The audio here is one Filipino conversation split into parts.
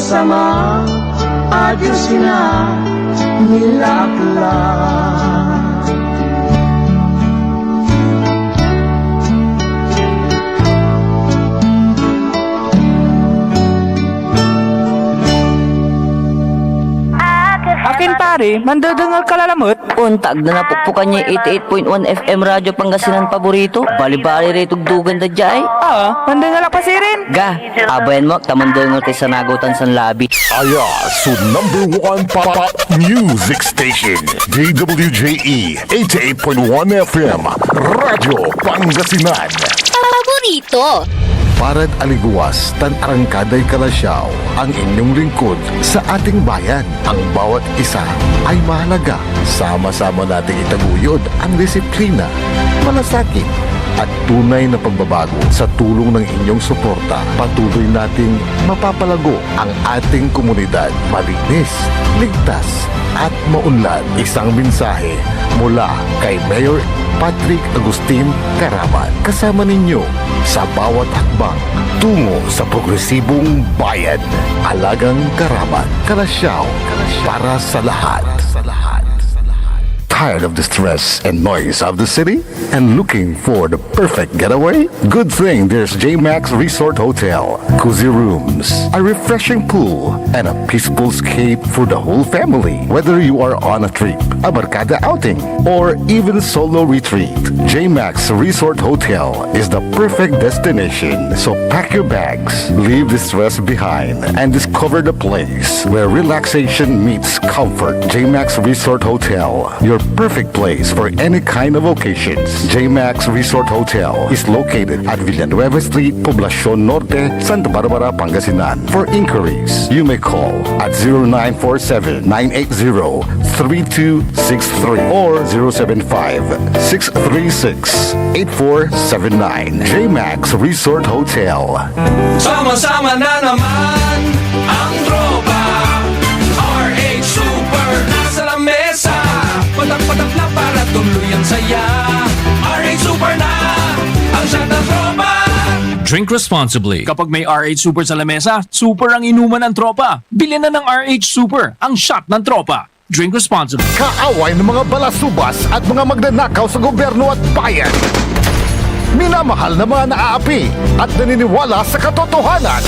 bersama Adiosina nilaklah. Akin pare, mandadangal ka lalamot. Untag na napukpukan niya 88.1 FM Radyo Pangasinan paborito. Bali-bali rito dugan da jay. Mandangal pa si rin. Ga, abayan mo, tamandangal kay sanagutan san labi. Aya, so #1 pop music station, DWJE 88.1 FM, Radyo Pangasinan. Paborito. Parad aliguas, tan arangkaday kalasyaw, ang inyong lingkod sa ating bayan. Ang bawat isa ay mahalaga. Sama-sama nating itaguyod ang disiplina, malasakit, at tunay na pagbabago. Sa tulong ng inyong suporta, patuloy nating mapapalago ang ating komunidad. Malinis, ligtas, at maunlad. Isang mensahe mula kay Mayor Patrick Agustin Caraman. Kasama ninyo sa bawat hakbang tungo sa progresibong bayan. Alagang Caraman, Kalasyaw, para sa lahat. Tired of the stress and noise of the city and looking for the perfect getaway? Good thing there's J-Max Resort Hotel. Cozy rooms, a refreshing pool, and a peaceful escape for the whole family. Whether you are on a trip, a barkada outing, or even solo retreat, J-Max Resort Hotel is the perfect destination. So pack your bags, leave the stress behind, and discover the place where relaxation meets comfort. J-Max Resort Hotel, your perfect place for any kind of occasions. J-Max Resort Hotel is located at Villanueva Street, Poblacion Norte, Santa Barbara, Pangasinan. For inquiries, you may call at 0947-980-3263 or 075-636-8479. J-Max Resort Hotel. Sama-sama na naman ang tropa. RH Super nasa lamesa. Patak-patak na para tuloy ang saya. RH Super na ang shot ng tropa. Drink responsibly. Kapag may RH Super sa lamesa, super ang inuman ng tropa. Bilhin na ng RH Super, ang shot ng tropa. Drink responsibly. Kaaway ng mga balasubas at mga magnanakaw sa gobyerno at bayan. Minamahal na mga naaapi at naniniwala sa katotohanan.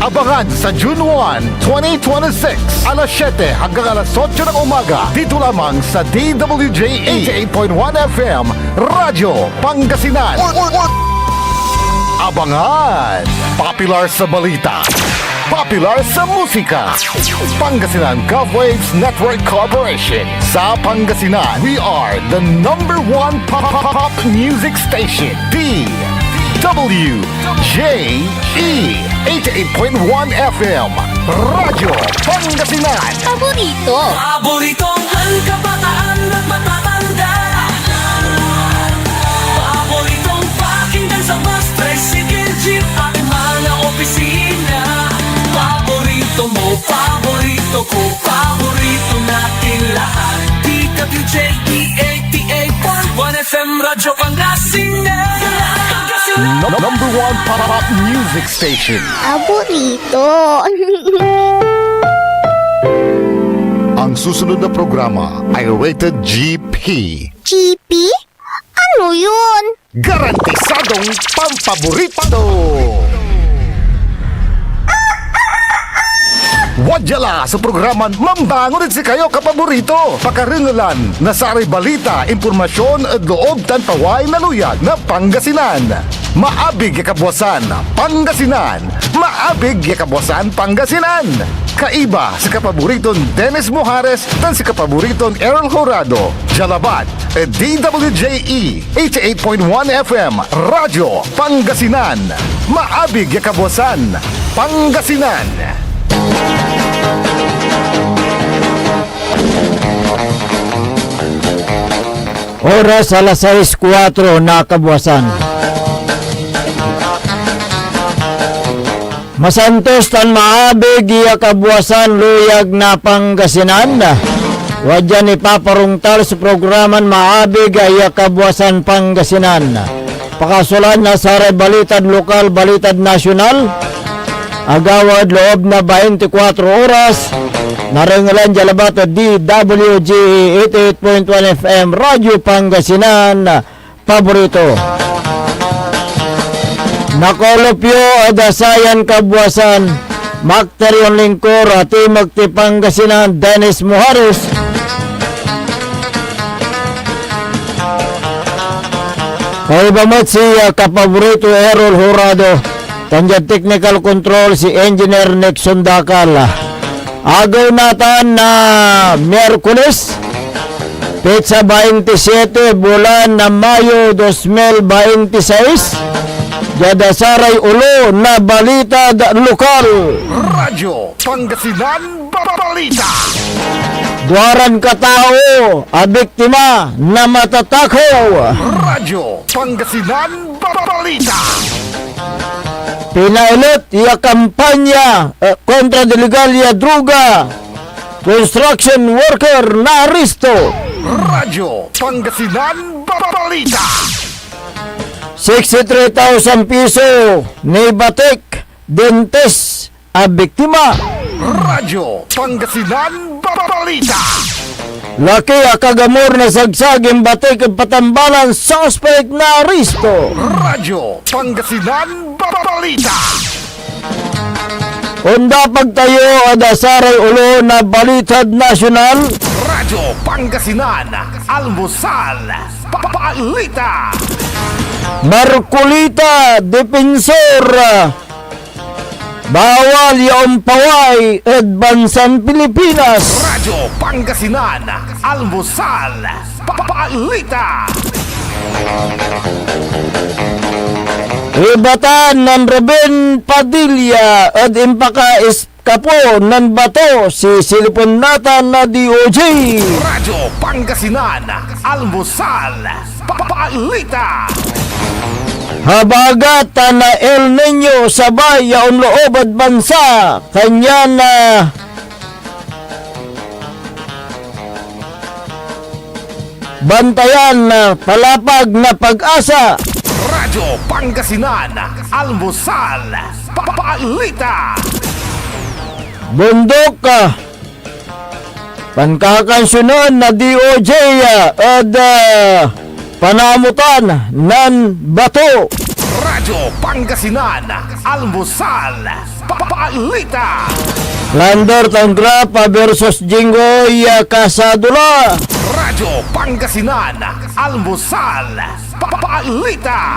Abangan sa June 1, 2026, alas 7 hanggang alas 8 ng umaga, dito lamang sa DWJ 88.1 FM, Radyo Pangasinan. Abangan! Popular sa balita, popular sa musika. Pangasinan Govwaves Network Corporation. Sa Pangasinan, we are the #1 pop music station. DWJE 88.1 FM, Radyo Pangasinan. Paborito. Paboritong ang kabataan at matatanda. Paboritong pakinggan sa bus, tricycle, jeep at mga opisina. Paborito mo, paborito ko, paborito natin lahat. DWJE 88.1 FM, Radyo Pangasinan. #1 pop music station. Paborito. Ang susunod na programa ay rated GP. GP? Ano yun? Garantisadong pampaborito! Wadyala sa programan Mambangon si kayo kapaborito. Pakaringalan na saray balita, impormasyon at loob tantaway na luyag na Pangasinan. Maabig yakabwasan Pangasinan. Maabig yakabwasan Pangasinan. Kaiba sa kapaboriton Dennis Mojares tan si kapaboriton Errol Horado. Jalabat at DWJE 88.1 FM Radyo Pangasinan. Maabig yakabwasan Pangasinan. Oras alas 6:04 na kabuwasan. Masantos tan maabig iya kabuwasan luyag na Pangasinan. Wadyan ipaparungtal sa programan maabig iya kabuwasan Pangasinan. Pakasulan na sa balitad lokal, balitad nasyonal. agawad loob na 24 oras. Narangalan Jalabato DWG 88.1 FM Radyo Pangasinan paborito. Nakolopyo adasayan kabuasan Makterion Lingkor Timog ti Pangasinan Dennis Muharis. Kaibamat si kapaborito Errol Jurado. Tanjad technical control si Engineer Nixon Dakal. Agaw natin na Miyerkules, Petsa 27, bulan na Mayo 2026. Jadasaray ulo na balita lokal. Radyo Pangasinan Balita. Duaran katao, abiktima na matatakaw. Radyo Pangasinan Balita. Pinailot iya kampanya kontra delegalya druga. Construction worker na aristo. Radyo Pangasinan Balita. 63,000 piso ni batik dentes a biktima. Radyo Pangasinan Balita. Laki akagamor na sagsaging batik at patambalan suspect na aristo. Radyo Pangasinan Balita. Onda pagtayo adasaray ulo na balitad nasyonal. Radyo Pangasinan Almusal Balita. Markulita Defensor bawal yung paway at bansang Pilipinas. Radyo Pangasinan Almusal Balita. Ibatan ng Ruben Padilla at impaka iskapo ng bato si Siliponatan na DOJ. Radyo Pangasinan Almusal Balita. Habagat na El Nino sabay yaon loob at bansa kanya na bantayan na palapag na pag-asa. Radyo Pangasinan Almusal Balita. Bundok pankakansyonon na DOJ at panamutan ng bato. Radyo Pangasinan Almusal Balita. Lander Tangrapa versus Jinggoy Casadula. Radyo Pangasinan Almusal Balita.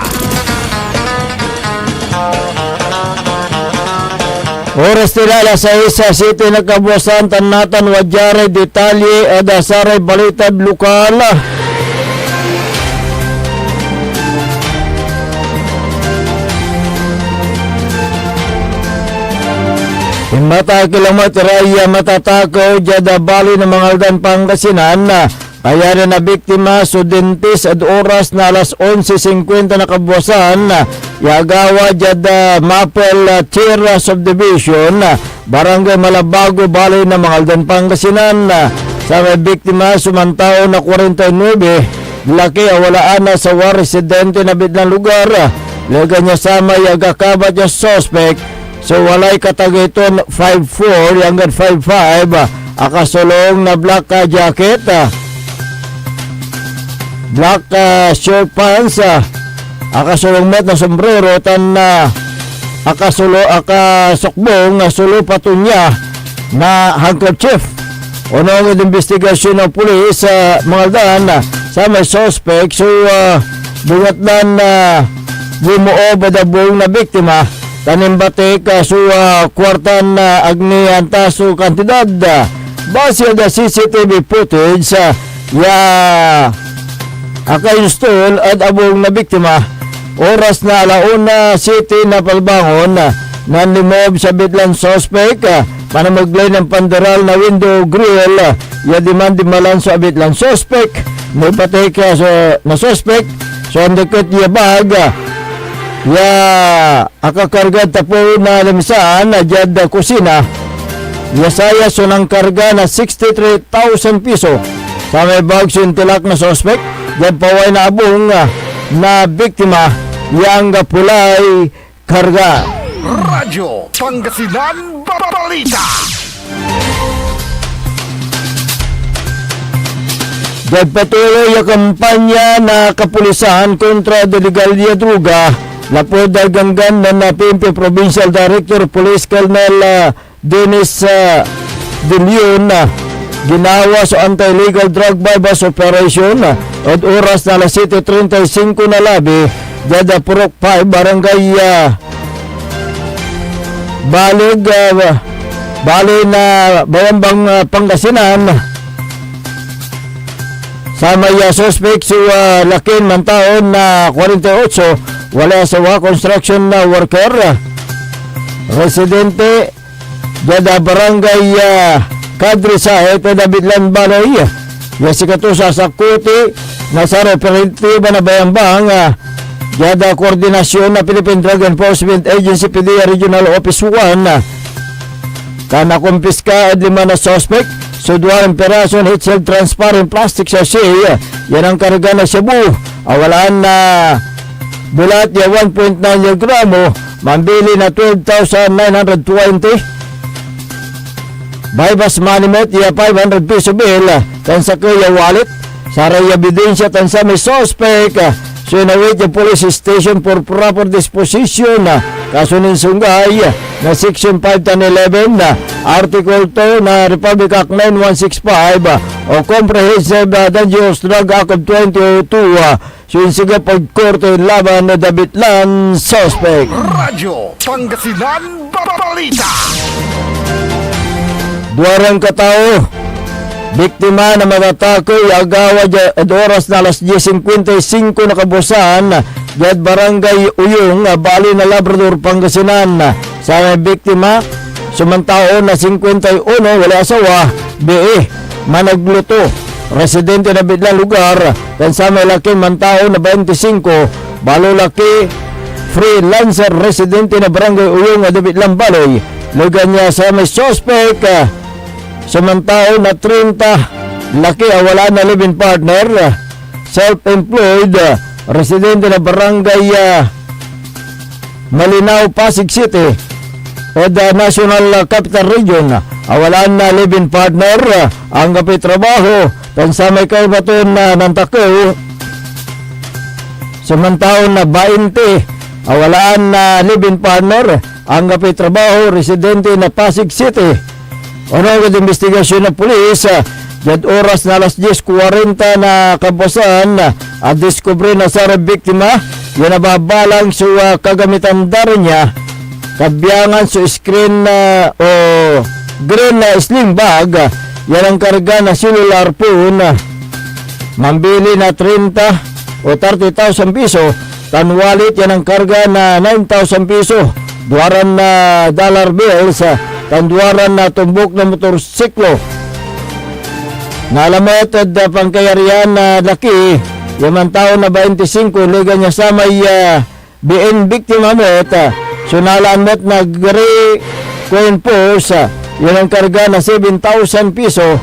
Oras nila sa isa city na kabuasan tanatan wadyare detalye adasaray balitad lokal. Mata kilometer ay matatakaw jada bali ng mga aldan Pangasinan na kaya na biktima sudentes at oras na alas 11:50 na kabuasan yagawa jada Mapel Tierra Subdivision Barangay Malabago bali ng mga aldan Pangasinan sa may biktima sumantao na 49 laki awalaan na sa residente na bidlang lugar lega niya sama yagakabat yung suspect. So walay katagiton 5'4 hanggang 5'5 akasulong na black jacket, black short pants, akasulong met na sombrero tan akasukbong sulo patunya na handkerchief. Unong investigasyon ng pulis mga dan sa may suspect. So bungat dan bumuo badabong na biktima tanimbatik kwartan agnianta su kantidad base da CCTV footage ya akayustol at abong na biktima oras na alauna city na palbangon nanlimob sa bitlan suspect para maglay ng panderal na window grill ya demandi malan sa bitlan suspect may patik na suspect so ang dikit ya bag ya akakarga tapo na lamisaan na jada kusina ya saya sunang karga na 63,000 piso sa may bag sintilak na suspect jad paway na abong na biktima yang pulay karga. Radyo Pangasinan Balita. Patuloy ang kampanya na kapulisan kontra delegalya druga. Lapod ganggan na napimpi Provincial Director Police Colonel Dennis De Leon ginawa sa anti-illegal drug bypass operation at oras na alas 7:35 na labi dada Purok 5 Barangay Bali na Bayambang Pangasinan. Sama suspect si Lakin Mantaon na 48, wala sa construction na worker. Residente dada Barangay Kadri Sahe, Pedabitlan Baloy. Yasikato sa Sakuti, nasa representative na Bayambang, dada koordinasyon na Philippine Drug Enforcement Agency PDEA Regional Office 1. Kana kumpiska at 5 na suspect. Sudwaran perason hitsel transparent plastic sachet. Yan ang karga na Cebu. Awalaan na bulat ya 1.9 gramo. Mambili na 12,920. Bypass manimot ya 500 piso bill. Tansa kuya wallet. Saray ebidensya tansa may suspect. Sinawit yung police station for proper disposition. Kasunin sunggay na Section 5-11 Article 2 na Republic Act 9165 o Comprehensive Dangerous Drug Act of 2002. Sinsiga pagkorte laban na Dabitlan suspect. Radyo Pangasinan Balita. Duwarang katao, biktima na matatakoy agawa at oras na alas 10:55 na kabusan Gad Barangay Uyong, Bali na Labrador, Pangasinan. Sa biktima, sumantao na 51, wala asawa, BE, managluto, residente na bidlang lugar, dan sa may laki mantao na 25, balo laki, freelancer, residente na Barangay Uyong, Bidlang Baloy, lugar niya sa may suspect, sumantao na 30, laki, wala na living partner, self-employed, residente na Barangay Malinaw, Pasig City, at National Capital Region. Awalan na living partner, ang kapit trabaho, tansa may kaibaton na nantakyo. Samantaon na 20, awalaan na living partner, ang kapit trabaho, residente na Pasig City. Unang investigasyon ng pulis, Jad oras na alas 10:40 na kabusan at diskubre na sa biktima yan nababalang sa kagamitan dari niya kabiyangan sa screen o green na sling bag yan ang karga na cellular phone mambili na 30 o 30,000 piso tanwalit yan ang karga na 9,000 piso duwaran na dollar bills tanduwaran na tumbok na motorsiklo. Nalamot at pangkayarihan na laki, yaman tao na 25, liga niya sa may BN biktima mot, sunalan mot na gari coin pos, yun ang karga na 7,000 piso,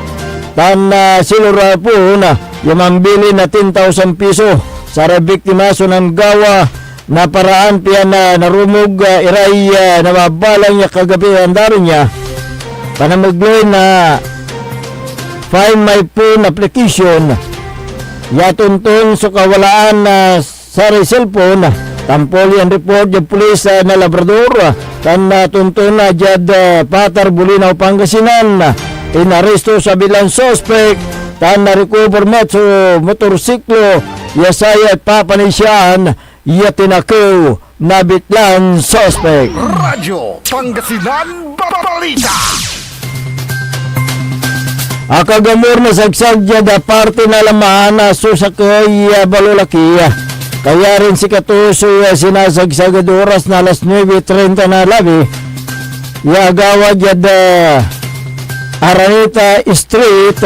tan silura po na, yaman bili na 10,000 piso, sa biktima sunan gawa, na paraan piya na narumog iray na mabalang niya kagabi ang dari niya, panamagloy na Find My Phone application yatuntun sa kawalaan sa cellphone tampoli ang report yung pulis na Labrador kan tuntun na Jad Patar Bulinaw, Pangasinan inaresto sa bilang suspect tan na-recover metro motorsiklo yasaya at papanisyan yatinakaw na bitlan suspect. Radyo Pangasinan Balita. Akagamor na sagsag da parte na lamaan na susakay balulaki. Kaya rin si Katuso sinasagsagad oras na alas 9:30 na labi. Yagawa jad Araneta Street,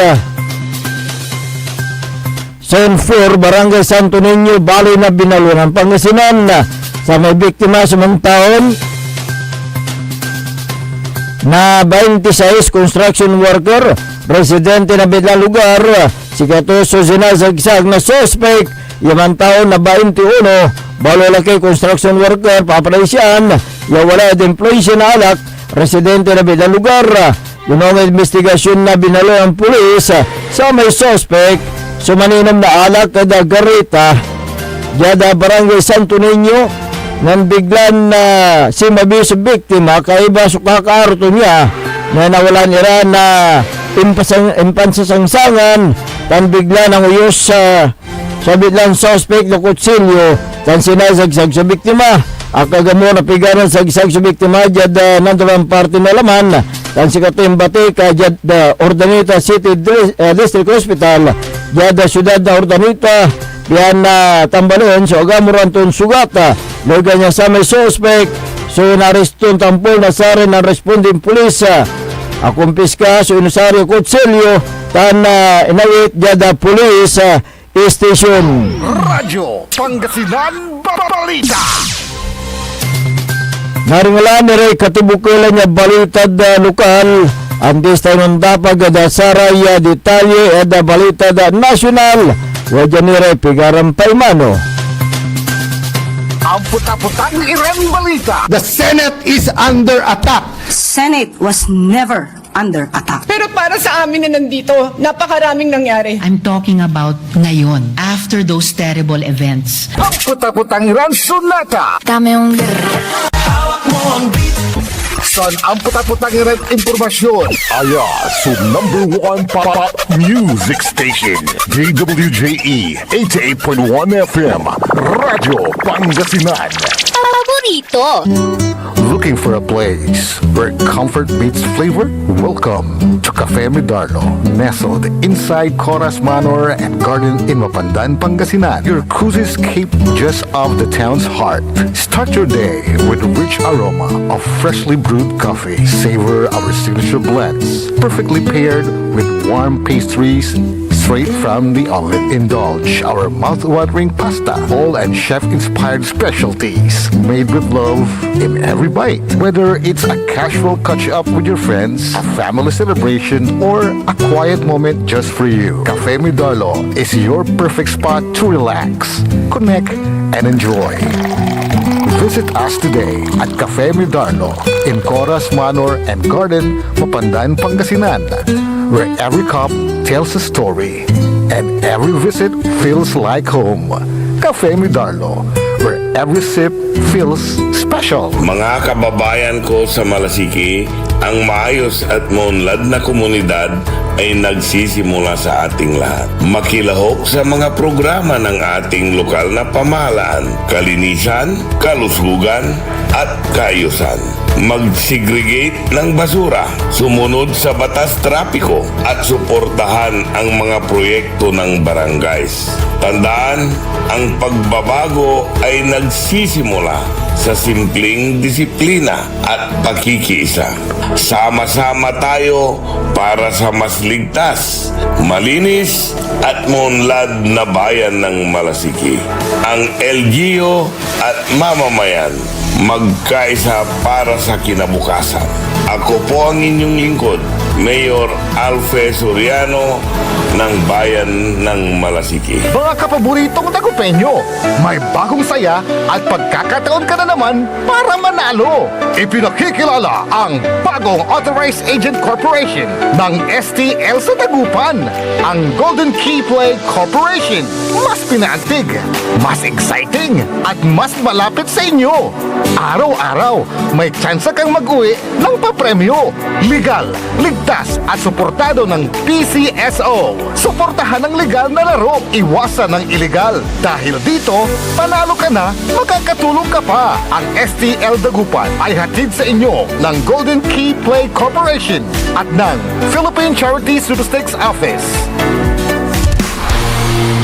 Zone 4, Barangay Santo Niño, Bali na Binalunan, Pangasinan. Sa may biktima sumantaon na 26 construction worker, residente na bidlang lugar, si Katuso sinasagsag na suspect, yaman taon na 21, Balo laki construction worker, papalaysian, yung wala at employee siya na alak, residente na bidang lugar. Yung mga investigasyon na binalo ang pulis sa may suspect, sumaninom na alak kada garita, jada barangay Santo Niño, nang biglan na si mabis biktima, kaiba sukakaarto niya, na nawalan nila na impansasangsangan, tan bigla ng uyos sa biglang suspect na kutsilyo, tan sinasagsag sa biktima. Akagamo na pigaran sa sagsag sa biktima, jad nandalang parte na laman, tan si katimbati ka jad Urdaneta City District Hospital, jad syudad na Urdaneta, yan na tambalon, so agamuranton sugata, loga niya sa may suspect, so nariston tampol na sa rin ang responding pulis, akumpiska, so inusario kutsilyo, tan inawit jada pulis station. Radyo Pangasinan Balita. Naringalan ni Ray katubukulan niya balitad lokal, andis tayo ng dapag da saraya detalye da balitad nasyonal, wajan ni Ray pigaran paimano. Ang puta-putang Iran Balita. The Senate is under attack. Senate was never under attack. Pero para sa amin na nandito, napakaraming nangyari. I'm talking about ngayon, after those terrible events. Ang puta-putang Iran Sunata. Dami yung Son ang puta-putang Iran Impormasyon. Aya sa #1 pop music station. DWJE 88.1 FM. Radyo Pangasinan. paborito. Looking for a place where comfort meets flavor? Welcome to Cafe Medardo, nestled inside Coras Manor and Garden in Mapandan, Pangasinan. Your cozy escape just off the town's heart. Start your day with a rich aroma of freshly brewed coffee. Savor our signature blends, perfectly paired with warm pastries straight from the oven. Indulge our mouth-watering pasta, all and chef-inspired specialties made with love in every bite. Whether it's a casual catch-up with your friends, a family celebration, or a quiet moment just for you, Cafe Medardo is your perfect spot to relax, connect, and enjoy. Visit us today at Cafe Medardo in Coras Manor and Garden, Mapandan, Pangasinan, where every cup tells a story and every visit feels like home. Cafe Medardo, where every sip feels special. Mga kababayan ko sa Malasiki, ang maayos at maunlad na komunidad ay nagsisimula sa ating lahat. Makilahok sa mga programa ng ating lokal na pamahalaan, kalinisan, kalusugan, at kaayusan. Mag-segregate ng basura, sumunod sa batas trapiko, at suportahan ang mga proyekto ng barangays. Tandaan, ang pagbabago ay nagsisimula sa simpleng disiplina at pakikiisa. Sama-sama tayo para sa mas ligtas, malinis at maunlad na bayan ng Malasiki. Ang LGU at mamamayan magkaisa para sa kinabukasan. Ako po ang inyong lingkod, Mayor Alfe Soriano ng Bayan ng Malasiki. Mga kapaboritong tagupenyo, may bagong saya at pagkakataon ka na naman para manalo. Ipinakikilala ang bagong Authorized Agent Corporation ng STL sa Dagupan, ang Golden Key Play Corporation. Mas pinaantig, mas exciting, at mas malapit sa inyo. Araw-araw, may tsansa kang mag-uwi ng papremyo. Legal, ligtas at suportado ng PCSO. Suportahan ng legal na laro, iwasan ng illegal. Dahil dito, panalo ka na, makakatulong ka pa. Ang STL Dagupan ay hatid sa inyo ng Golden Key Play Corporation at ng Philippine Charity Statistics Office.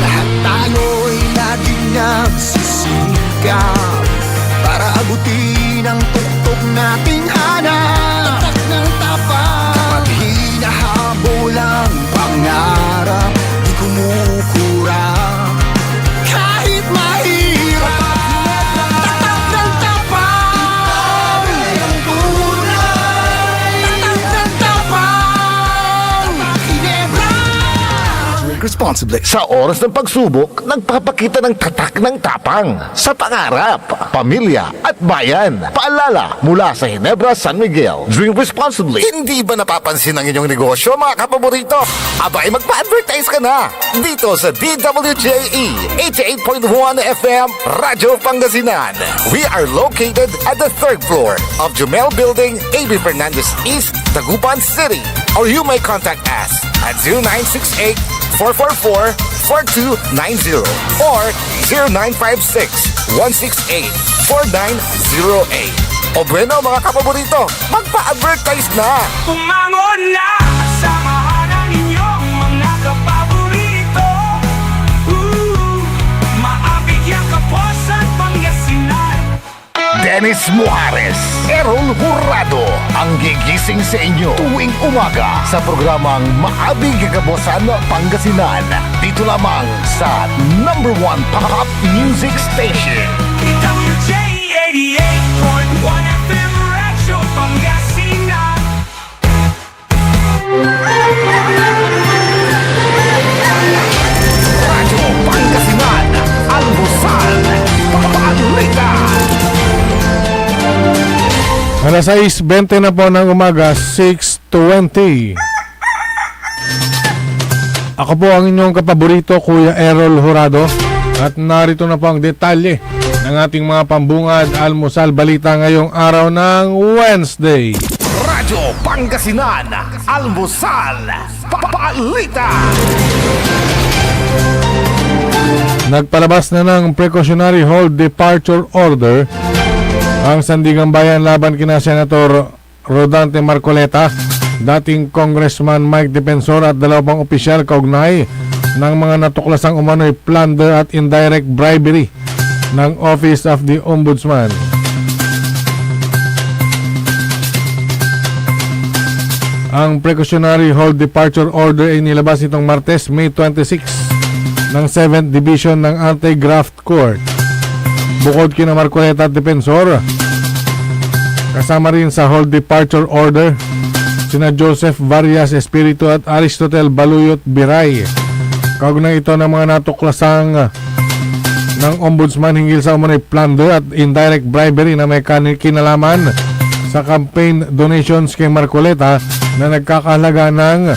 Lahat tayo'y laging nagsisikap para abutin ang tuktok nating hanap. Tatak ng tapat, kapag hinahabol ang pangarap, di kumukurap kahit mahirap. Tatak ng tapat, ang tunay. Tatak ng tapat, Ginebra. Drink responsibly. Sa oras ng pagsubok, nagpapakita ng tatak ng tapang sa pangarap, pamilya at bayan. Paalala mula sa Ginebra, San Miguel. Drink responsibly. Hindi ba napapansin ang inyong negosyo, mga kapaborito? Abay, magpa-advertise ka na dito sa DWJE 88.1 FM Radyo Pangasinan. We are located at the 3rd floor of Jumel Building, AB Fernandez East, Tagupan City. Or you may contact us at 0968-444-4290 or 0956-168-4908. O bueno, mga kapaborito, magpa-advertise na! Umangon na! Samahan ang inyong mga kapaborito. Maabig yung Kaposan, Pangasinan. Dennis Muarez, Errol Hurado, ang gigising sa inyo tuwing umaga sa programang Maabig Kagabosan Pangasinan. Dito lamang sa #1 Pop Music Station. WJ 88.1 FM Radyo Pangasinan. Radyo Pangasinan, Almusal, Balita. Alas 6:20 na po ng umaga, 6:20. Ako po ang inyong kapaborito, Kuya Errol Hurado. At narito na po ang detalye ng ating mga pambungad almusal balita ngayong araw ng Wednesday. Radyo Pangasinan, Almusal, Balita. Nagpalabas na ng precautionary hold departure order ang Sandigang Bayan laban kina Senator Rodante Marcoleta, dating Congressman Mike Defensor at 2 pang opisyal kaugnay ng mga natuklasang umano'y plunder at indirect bribery ng Office of the Ombudsman. Ang precautionary hold departure order ay nilabas itong Martes, May 26 ng 7th Division ng Anti-Graft Court. Bukod kina Marcoleta at Defensor, kasama rin sa hold departure order sina Joseph Varias Espiritu at Aristotel Baluyot Biray. Kaugnay ito ng mga natuklasang ng Ombudsman hinggil sa umano'y plunder at indirect bribery na may kinalaman sa campaign donations kay Marcoleta na nagkakahalaga ng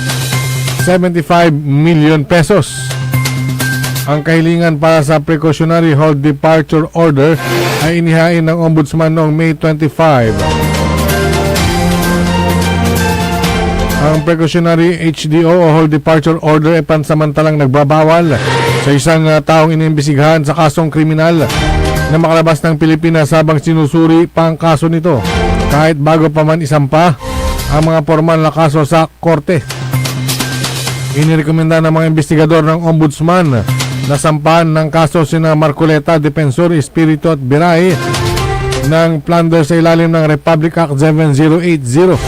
75 million pesos. Ang kahilingan para sa precautionary hold departure order ay inihain ng Ombudsman noong May 25. Ang precautionary HDO o hold departure order ay pansamantalang nagbabawal sa isang taong inimbestigahan sa kasong kriminal na makalabas ng Pilipinas habang sinusuri pa ang kaso nito kahit bago pa man isampa ang mga formal na kaso sa korte. Inirekomenda ng mga investigador ng Ombudsman na sampahan ng kaso sina Marcoleta, Defensor, Espiritu at Biray ng plunder sa ilalim ng Republic Act 7080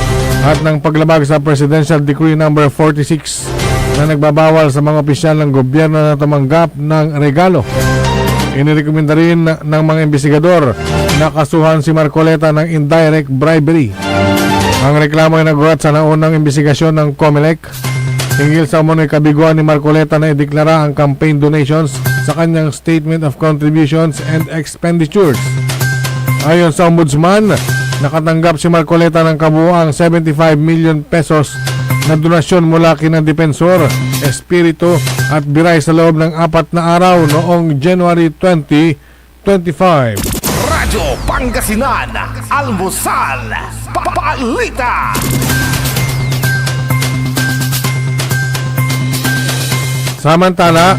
at ng paglabag sa Presidential Decree No. 46 na nagbabawal sa mga opisyal ng gobyerno na tumanggap ng regalo. Inirekomenda rin ng mga investigador na kasuhan si Marcoleta ng indirect bribery. Ang reklamo ay nagulat sa naunang investigasyon ng COMELEC hinggil sa umano'y kabiguan ni Marcoleta na ideklara ang campaign donations sa kanyang Statement of Contributions and Expenditures. Ayon sa Ombudsman, nakatanggap si Marcoleta ng kabuuang 75 million pesos na donasyon mula kina Defensor, Espiritu at Biray sa loob ng 4 na araw noong January 2025. Radyo Pangasinan, Almusal, Balita. Samantala,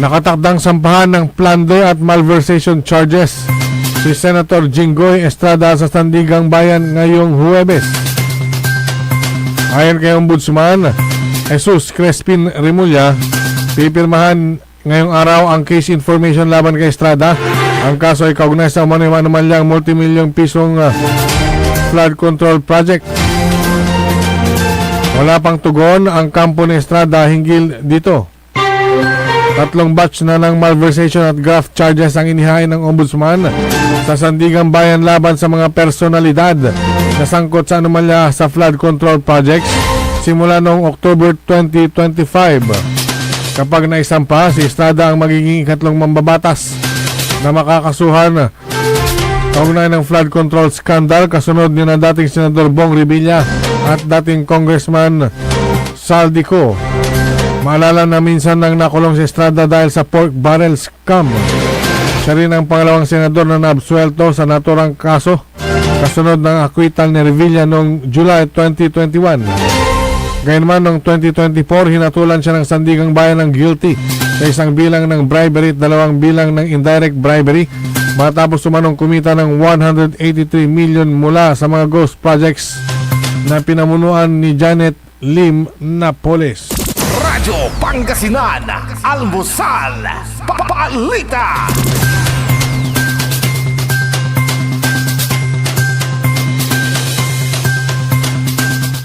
nakatakdang sampahan ng plunder at malversation charges si Senator Jinggoy Estrada sa Sandigang Bayan ngayong Huwebes. Ayon kay Ombudsman Jesus Crespin Remulla, pipirmahan ngayong araw ang case information laban kay Estrada. Ang kaso ay kaugnay sa umano'y manumalyang multimilyong pisong flood control project. Wala pang tugon ang kampo ni Estrada hinggil dito. 3 batch na ng malversation at graft charges ang inihain ng Ombudsman sa Sandigang Bayan laban sa mga personalidad na sangkot sa anomalya sa flood control projects. simula noong October 2025. Kapag naisampa, si Estrada ang magiging ikatlong mambabatas na makakasuhan kaugnay ng flood control scandal, kasunod ni na dating Senador Bong Revilla at dating Congressman Saldico. Maalala na minsan nang nakulong si Estrada dahil sa pork barrel scam. Siya rin ang pangalawang senador na naabsuelto sa naturang kaso, kasunod ng acquittal ni Revilla noong July 2021. Gayunman noong 2024, hinatulan siya ng Sandigang Bayan ng guilty sa isang bilang ng bribery at dalawang bilang ng indirect bribery matapos umanong kumita ng 183 million mula sa mga ghost projects na pinamunuan ni Janet Lim Napoles. Radyo Pangasinan, Almusal, Balita.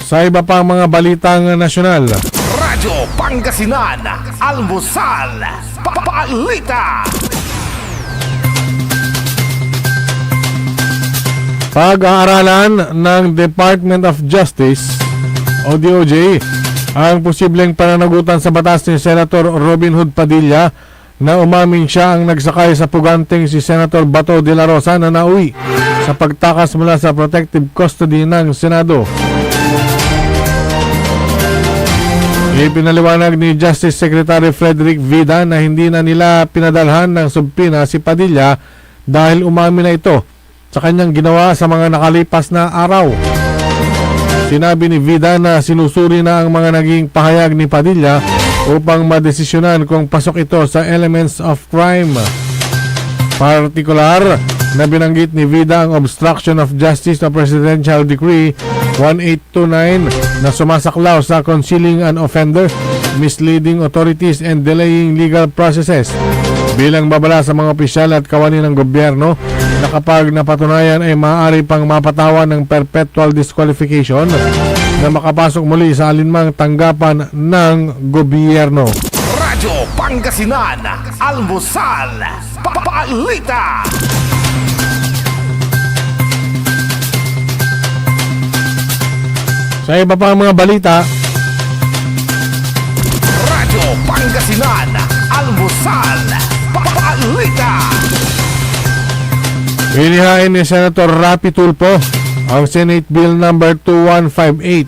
Sa iba pang mga balitang nasyonal, Radyo Pangasinan, Almusal, Balita. pag-aaralan ng Department of Justice o DOJ ang posibleng pananagutan sa batas ni Senator Robin Hood Padilla na umamin siya ang nagsakay sa puganteng si Senator Bato de la Rosa na nauwi sa pagtakas mula sa protective custody ng Senado. Ipinaliwanag ni Justice Secretary Frederick Vida na hindi na nila pinadalhan ng subpina si Padilla dahil umamin na ito sa kanyang ginawa sa mga nakalipas na araw. Sinabi ni Vida na sinusuri na ang mga naging pahayag ni Padilla upang madesisyonan kung pasok ito sa elements of crime. Partikular na binanggit ni Vida ang obstruction of justice na Presidential Decree 1829 na sumasaklaw sa concealing an offender, misleading authorities and delaying legal processes bilang babala sa mga opisyal at kawani ng gobyerno na kapag napatunayan ay maaari pang mapatawan ng perpetual disqualification na makapasok muli sa alinmang tanggapan ng gobyerno. Radyo Pangasinan, Almusal, Balita. Sa iba pang mga balita, Radyo Pangasinan, Almusal, Balita. inihain ni Senator Rapi Tulfo ang Senate Bill number 2158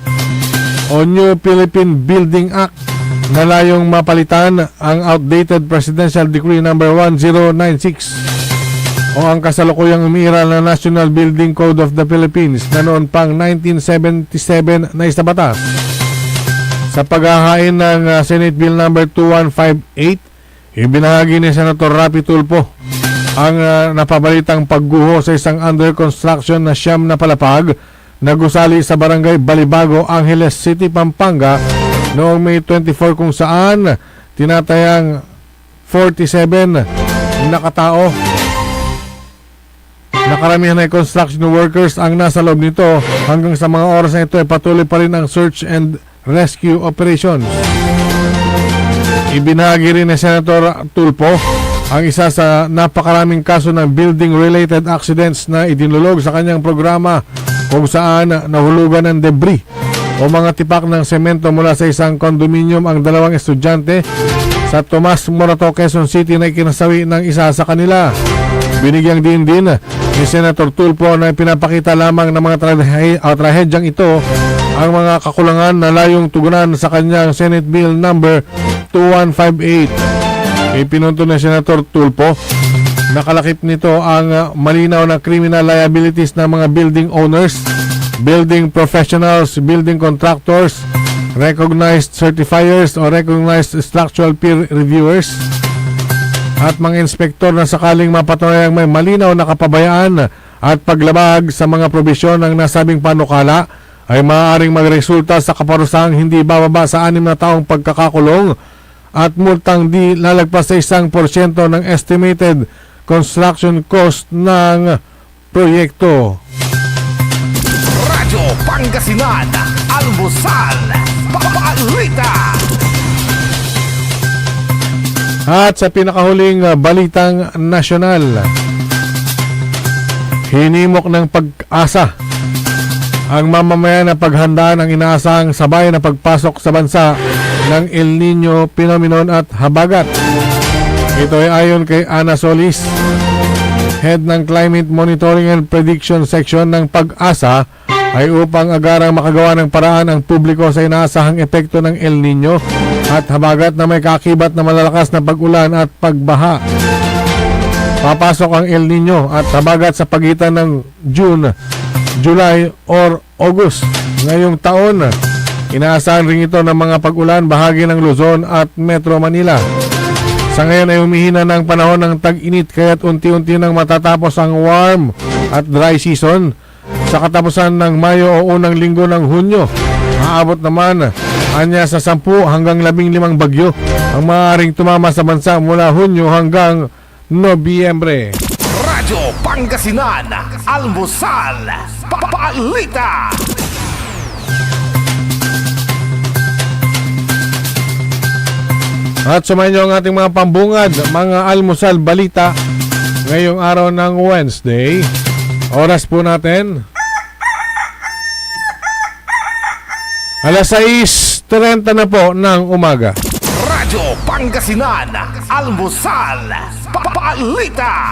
o New Philippine Building Act na layong mapalitan ang outdated Presidential Decree number 1096 o ang kasalukuyang umiiral na National Building Code of the Philippines na noon pang 1977 na isabatas. Sa paghahain ng Senate Bill number 2158, ibinahagi ni Senator Rapi Tulfo ang napabalitang pagguho sa isang under construction na siyam na palapag na gusali sa barangay Balibago, Angeles City, Pampanga noong May 24 kung saan tinatayang 47 na katao na karamihan ay construction workers ang nasa loob nito. Hanggang sa mga oras na ito ay patuloy pa rin ang search and rescue operations. Ibinahagi rin ni Senator Tulfo ang isa sa napakaraming kaso ng building-related accidents na idinulog sa kanyang programa kung saan nahulugan ng debris o mga tipak ng semento mula sa isang condominium ang dalawang estudyante sa Tomas Morato, Quezon City na ikinasawi ng isa sa kanila. Binigyang din ni Senator Tulfo na pinapakita lamang ng mga trahedyang ito ang mga kakulangan na layong tugunan sa kanyang Senate Bill number 2158. Ipinunto ni Senator Tulfo, nakalakip nito ang malinaw na criminal liabilities ng mga building owners, building professionals, building contractors, recognized certifiers o recognized structural peer reviewers, at mga inspektor na sakaling mapatunayang may malinaw na kapabayaan at paglabag sa mga probisyon ng nasabing panukala ay maaaring magresulta sa kaparusahang hindi bababa sa 6 na taong pagkakakulong at multang di lalagpas sa 1% ng estimated construction cost ng proyekto. Radyo Pangasinan, Almusal, Balita. At sa pinakahuling balitang nasyonal, hinimok ng Pag-asa ang mamamayan na paghandaan ang inaasahang sabay na pagpasok sa bansa ng El Nino phenomenon at habagat. Ito ay ayon kay Ana Solis, Head ng Climate Monitoring and Prediction Section ng Pag-asa, ay upang agarang makagawa ng paraan ang publiko sa inaasahang epekto ng El Nino at habagat na may kakibat na malalakas na pag-ulan at pagbaha. Papasok ang El Nino at habagat sa pagitan ng June, July or August ngayong taon. Inaasahan rin ito ng mga pag-ulan bahagi ng Luzon at Metro Manila. Sa ngayon ay humihina ng panahon ng tag-init kaya't unti-unti nang matatapos ang warm at dry season. Sa katapusan ng Mayo o unang linggo ng Hunyo, aabot naman anya sa 10 hanggang 15 bagyo ang maaaring tumama sa bansa mula Hunyo hanggang Nobyembre. Radyo Pangasinan, Almusal, Balita. At sumayin niyo ang ating mga pambungad, mga almusal balita ngayong araw ng Wednesday. Oras po natin 6:30 na po ng umaga. Radyo Pangasinan, Almusal, Balita.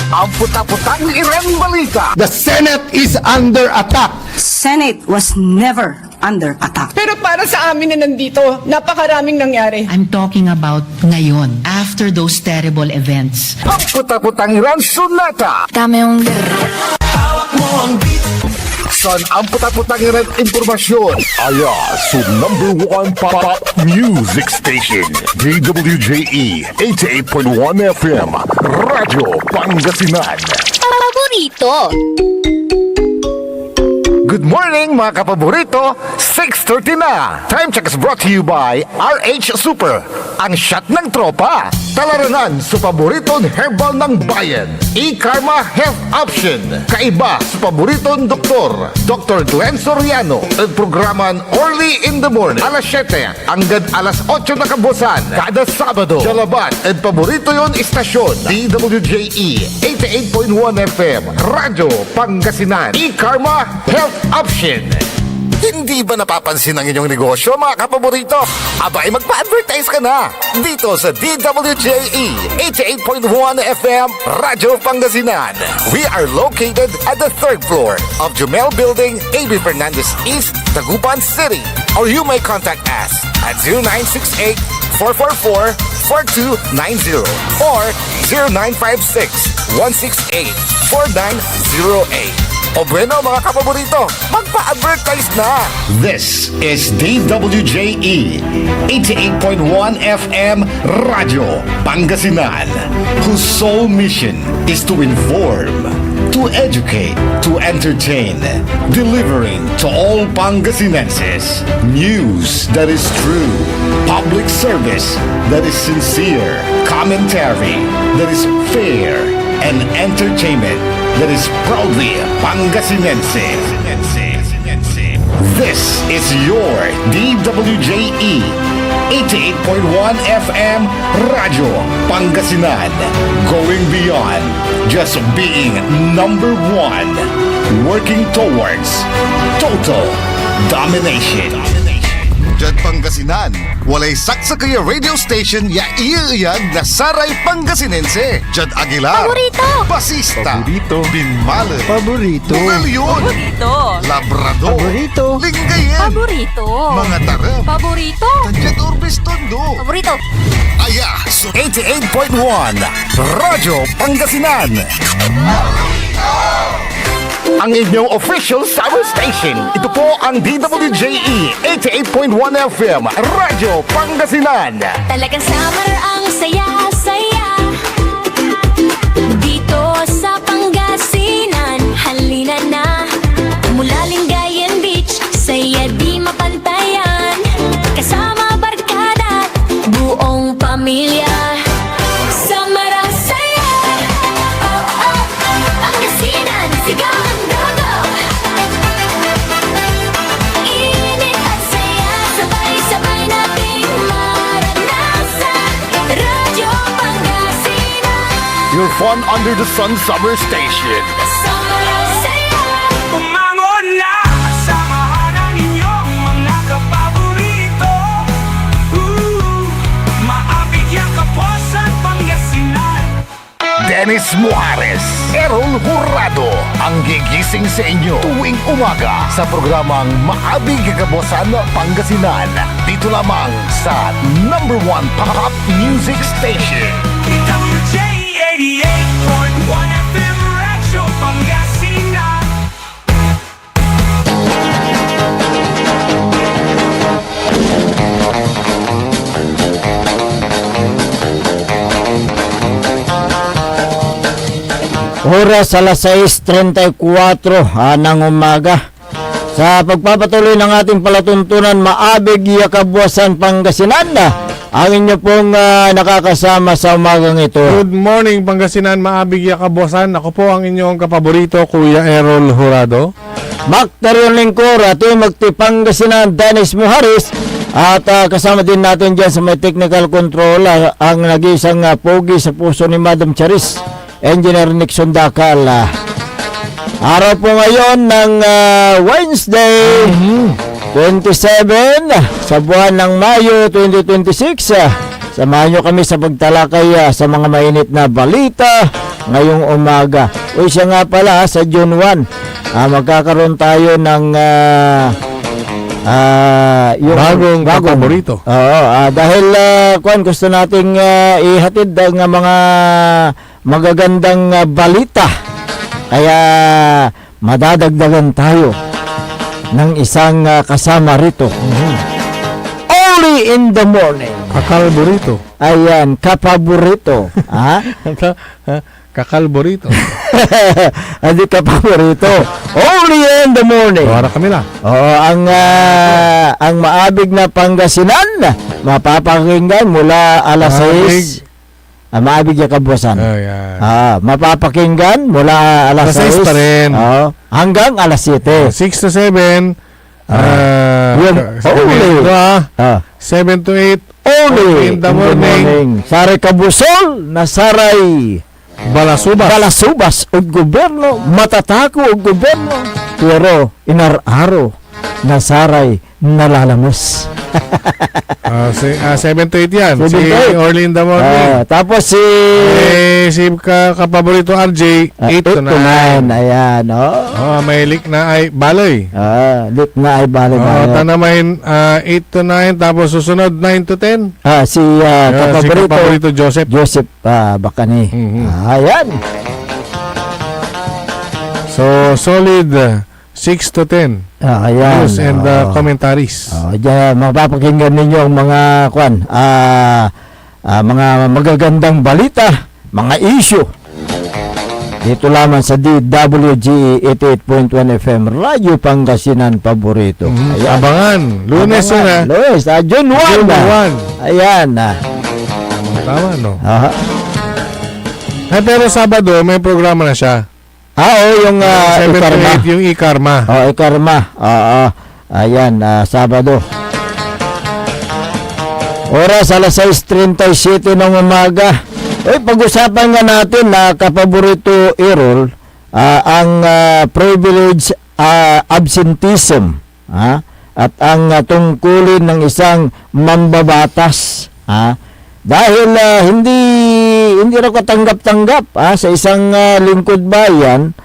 Ang puta-putang Iren Balita. The Senate is under attack. Senate was never under attack. Pero para sa amin na nandito, napakaraming nangyari. I'm talking about ngayon, after those terrible events. Ang puta-putang Iren Sunata. Tama yung... Hawak mo ang beat. San ang puta-putang Iren Impormasyon. Aya sa number 1 pop music station, DWJE 88.1 FM, Radyo Pangasinan. Paborito. Good morning mga kapaborito, 6:30 na. Time check is brought to you by RH Super, ang shot ng tropa. Talarangan sa paboritong herbal ng bayan, E-Karma Health Option. Kaiba sa paboritong doktor, Dr. Glenn Soriano. At programan Early in the Morning, alas 7 hanggang alas 8 na kabusan. Kada Sabado, Jalaban at paborito yon istasyon, DWJE 88.1 FM, Radyo Pangasinan, E-Karma Health Option. Hindi ba napapansin ang inyong negosyo, mga kapaborito? Abay, magpa-advertise ka na dito sa DWJE 88.1 FM, Radyo Pangasinan. We are located at the 3rd floor of Jumel Building, AB Fernandez East, Dagupan City. Or you may contact us at 0968-444-4290 or 0956-168-4908. O bueno mga kapaborito, magpa-advertise na! This is DWJE 88.1 FM Radio Pangasinan, whose sole mission is to inform, to educate, to entertain, delivering to all Pangasinenses news that is true, public service that is sincere, commentary that is fair, and entertainment that is proudly Pangasinense. This is your DWJE 88.1 FM Radio Pangasinan, going beyond just being number one, working towards total domination. Jad Pangasinan, walay saksakaya radio station ya iiyag na Saray Pangasinense. Jad Aguilar, Paborito. Basista, Paborito, Binmale, Paborito. Bugalyon, Paborito. Labrador, Paborito. Lingayen, Paborito. mga tarap, Paborito. Jad Urbis Tondo. Paborito. Aya, so 88.1 Radyo Pangasinan. Ang inyong official summer station. Ito po ang DWJE 88.1 FM Radyo Pangasinan. Talagang summer ang saya-saya. Dito sa Pangasinan, halina na. Mula Lingayen Beach, saya di mapantayan. Kasama barkada, buong pamilya. Summer ang saya. Oh, oh, Pangasinan, sigaw ang dugo. Init at saya, sabay-sabay nating maranasan. Radyo Pangasinan, Your fun under the sun summer station. summer ang saya. Dennis Muarez, Errol Jurado, ang gigising sa inyo tuwing umaga sa programang Maabig Kagabosan Pangasinan. Dito lamang sa number 1 pop music station. WJ 88.1 FM Radyo Pangasinan. Oras alas 6:34 ng umaga. Sa pagpapatuloy ng ating palatuntunan, Maabig Kabuwasan Pangasinan, ang inyo pong nakakasama sa umagang ito. Good morning, Pangasinan, Maabig Kabuwasan. Ako po ang inyong kapaborito, Kuya Errol Jurado. Bakterion Lingkor, Team Magti Pangasinan, Dennis Muharis. At kasama din natin dyan sa may technical control, ang nag-isang pogi sa puso ni Madam Charis, Engineer Nixon Dakal. Araw po ngayon ng Wednesday, 27 sa buwan ng Mayo 2026. Samahan nyo kami sa pagtalakay sa mga mainit na balita ngayong umaga. O siya nga pala, sa June 1, magkakaroon tayo ng yung Bagong paborito. Oo, dahil gusto nating ihatid ang mga magagandang balita. Kaya madadagdagan tayo ng isang kasama rito. Early in the morning. Kakalborito. Ayan, kapaborito. Ha? Kakalborito. Hindi kapaborito. Early in the morning. Wala kami lang. Oo, ang Maabig na Pangasinan, mapapakinggan mula alas 6. Maabig Kabuwasan. Mapapakinggan mula alas 6 pa rin. Hanggang alas 7. 6 to 7. Yun, only. 7 to 8. Only in the morning. Saray Kabusol, nasaray Balasubas og gobyerno, matatako og gobyerno, pero inar-aro nasaray nalalamos. 7 to 8 yan. 7 Si to 8. Early in the morning. Tapos si kapaborito RJ, 8 to 9. Ayan, May lik na ay baloy. lit na ay bale. Tanamain 8 to 9, tapos susunod 9 to 10. Si Si kapaborito Joseph. Bakani. Ayan. So, solid 6 to 10. Ayan. News and commentaries. Diyan, mapapakinggan ninyo ang mga mga magagandang balita, mga issue. Dito lamang sa DWG 88.1 FM, Radyo Pangasinan Paborito. Ayan. Abangan. Lunes yun ha. Lunes, June 1. June 1. Ayan. Tama, no? Pero Sabado, may programa na siya. Yung 7 to Ikarma. 8, yung Ikarma. Ikarma. Ayan, Sabado. Oras alas 6:37 ng umaga. Pag-usapan nga natin na kapaborito Errol, ang privilege absenteeism, at ang tungkulin ng isang mambabatas. Dahil hindi raw katanggap-tanggap sa isang lingkod bayan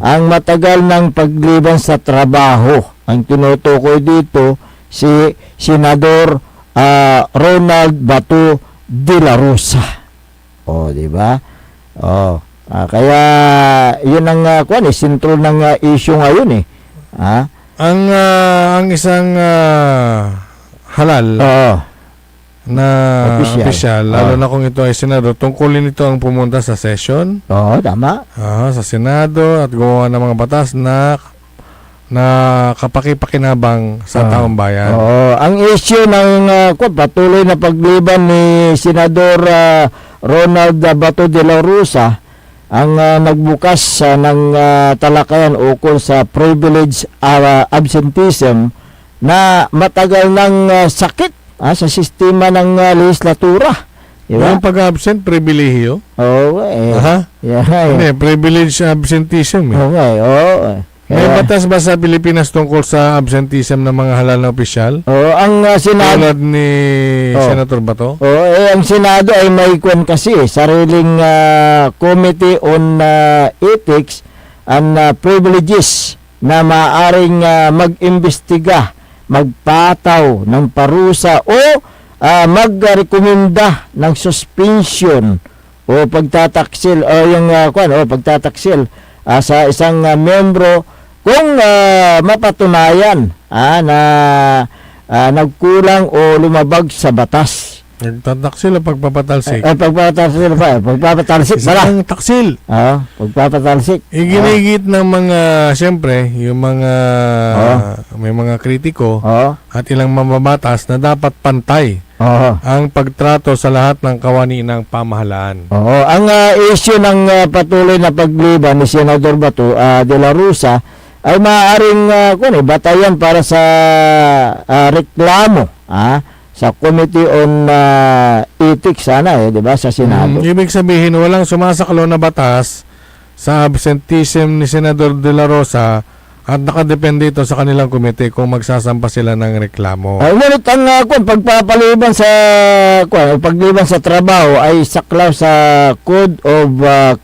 ang matagal ng pagliban sa trabaho. Ang tinutukoy dito si Senador Ronald Bato de la Rosa. Di ba? Kaya yun ang sentro ng issue ngayon Ang isang halal na official, lalo na kung ito ay senador, tungkulin ito ang pumunta sa session. Tama. Sa Senado at gumawa ng mga batas na kapaki-pakinabang sa taong bayan. Ang issue ng patuloy na pagliban ni Senador Ronald Bato de la Rosa ang nagbukas ng talakayan ukol sa privilege absenteeism na matagal ng sakit sa sistema ng legislatura. Diba? Yung pag-absent, pribilehiyo? Hindi, privilege absenteeism. May Kaya- batas ba sa Pilipinas tungkol sa absenteeism ng mga halal na opisyal? Ang Senado, Tulad ni Oh. Senator Bato? ang Senado ay may kwan kasi, sariling Committee on Ethics and Privileges na maaaring mag-imbestiga, magpataw ng parusa o magrekomenda ng suspension o pagtataksil o yung pagtataksil sa isang membro kung mapatunayan na nagkulang o lumabag sa batas. Nagtataksil o pagpapatalsik? Pagpapatalsik ba? Pagpapatalsik pala. Isang taksil. Pagpapatalsik. Iginigit ng mga, siyempre, yung mga, may mga kritiko at ilang mamabatas na dapat pantay ang pagtrato sa lahat ng kawani ng pamahalaan. Ang issue ng patuloy na pagliban ni Senador Bato de la Rosa ay maaaring batayan para sa reklamo sa Committee on Ethics sana di ba, sa Senado. Ibig sabihin, walang sumasaklo na batas sa absenteeism ni Senador De La Rosa at nakadepende ito sa kanilang komite kung magsasampa sila ng reklamo. Ngunit ang pagpapaliban sa pagliban sa trabaho ay saklaw sa Code of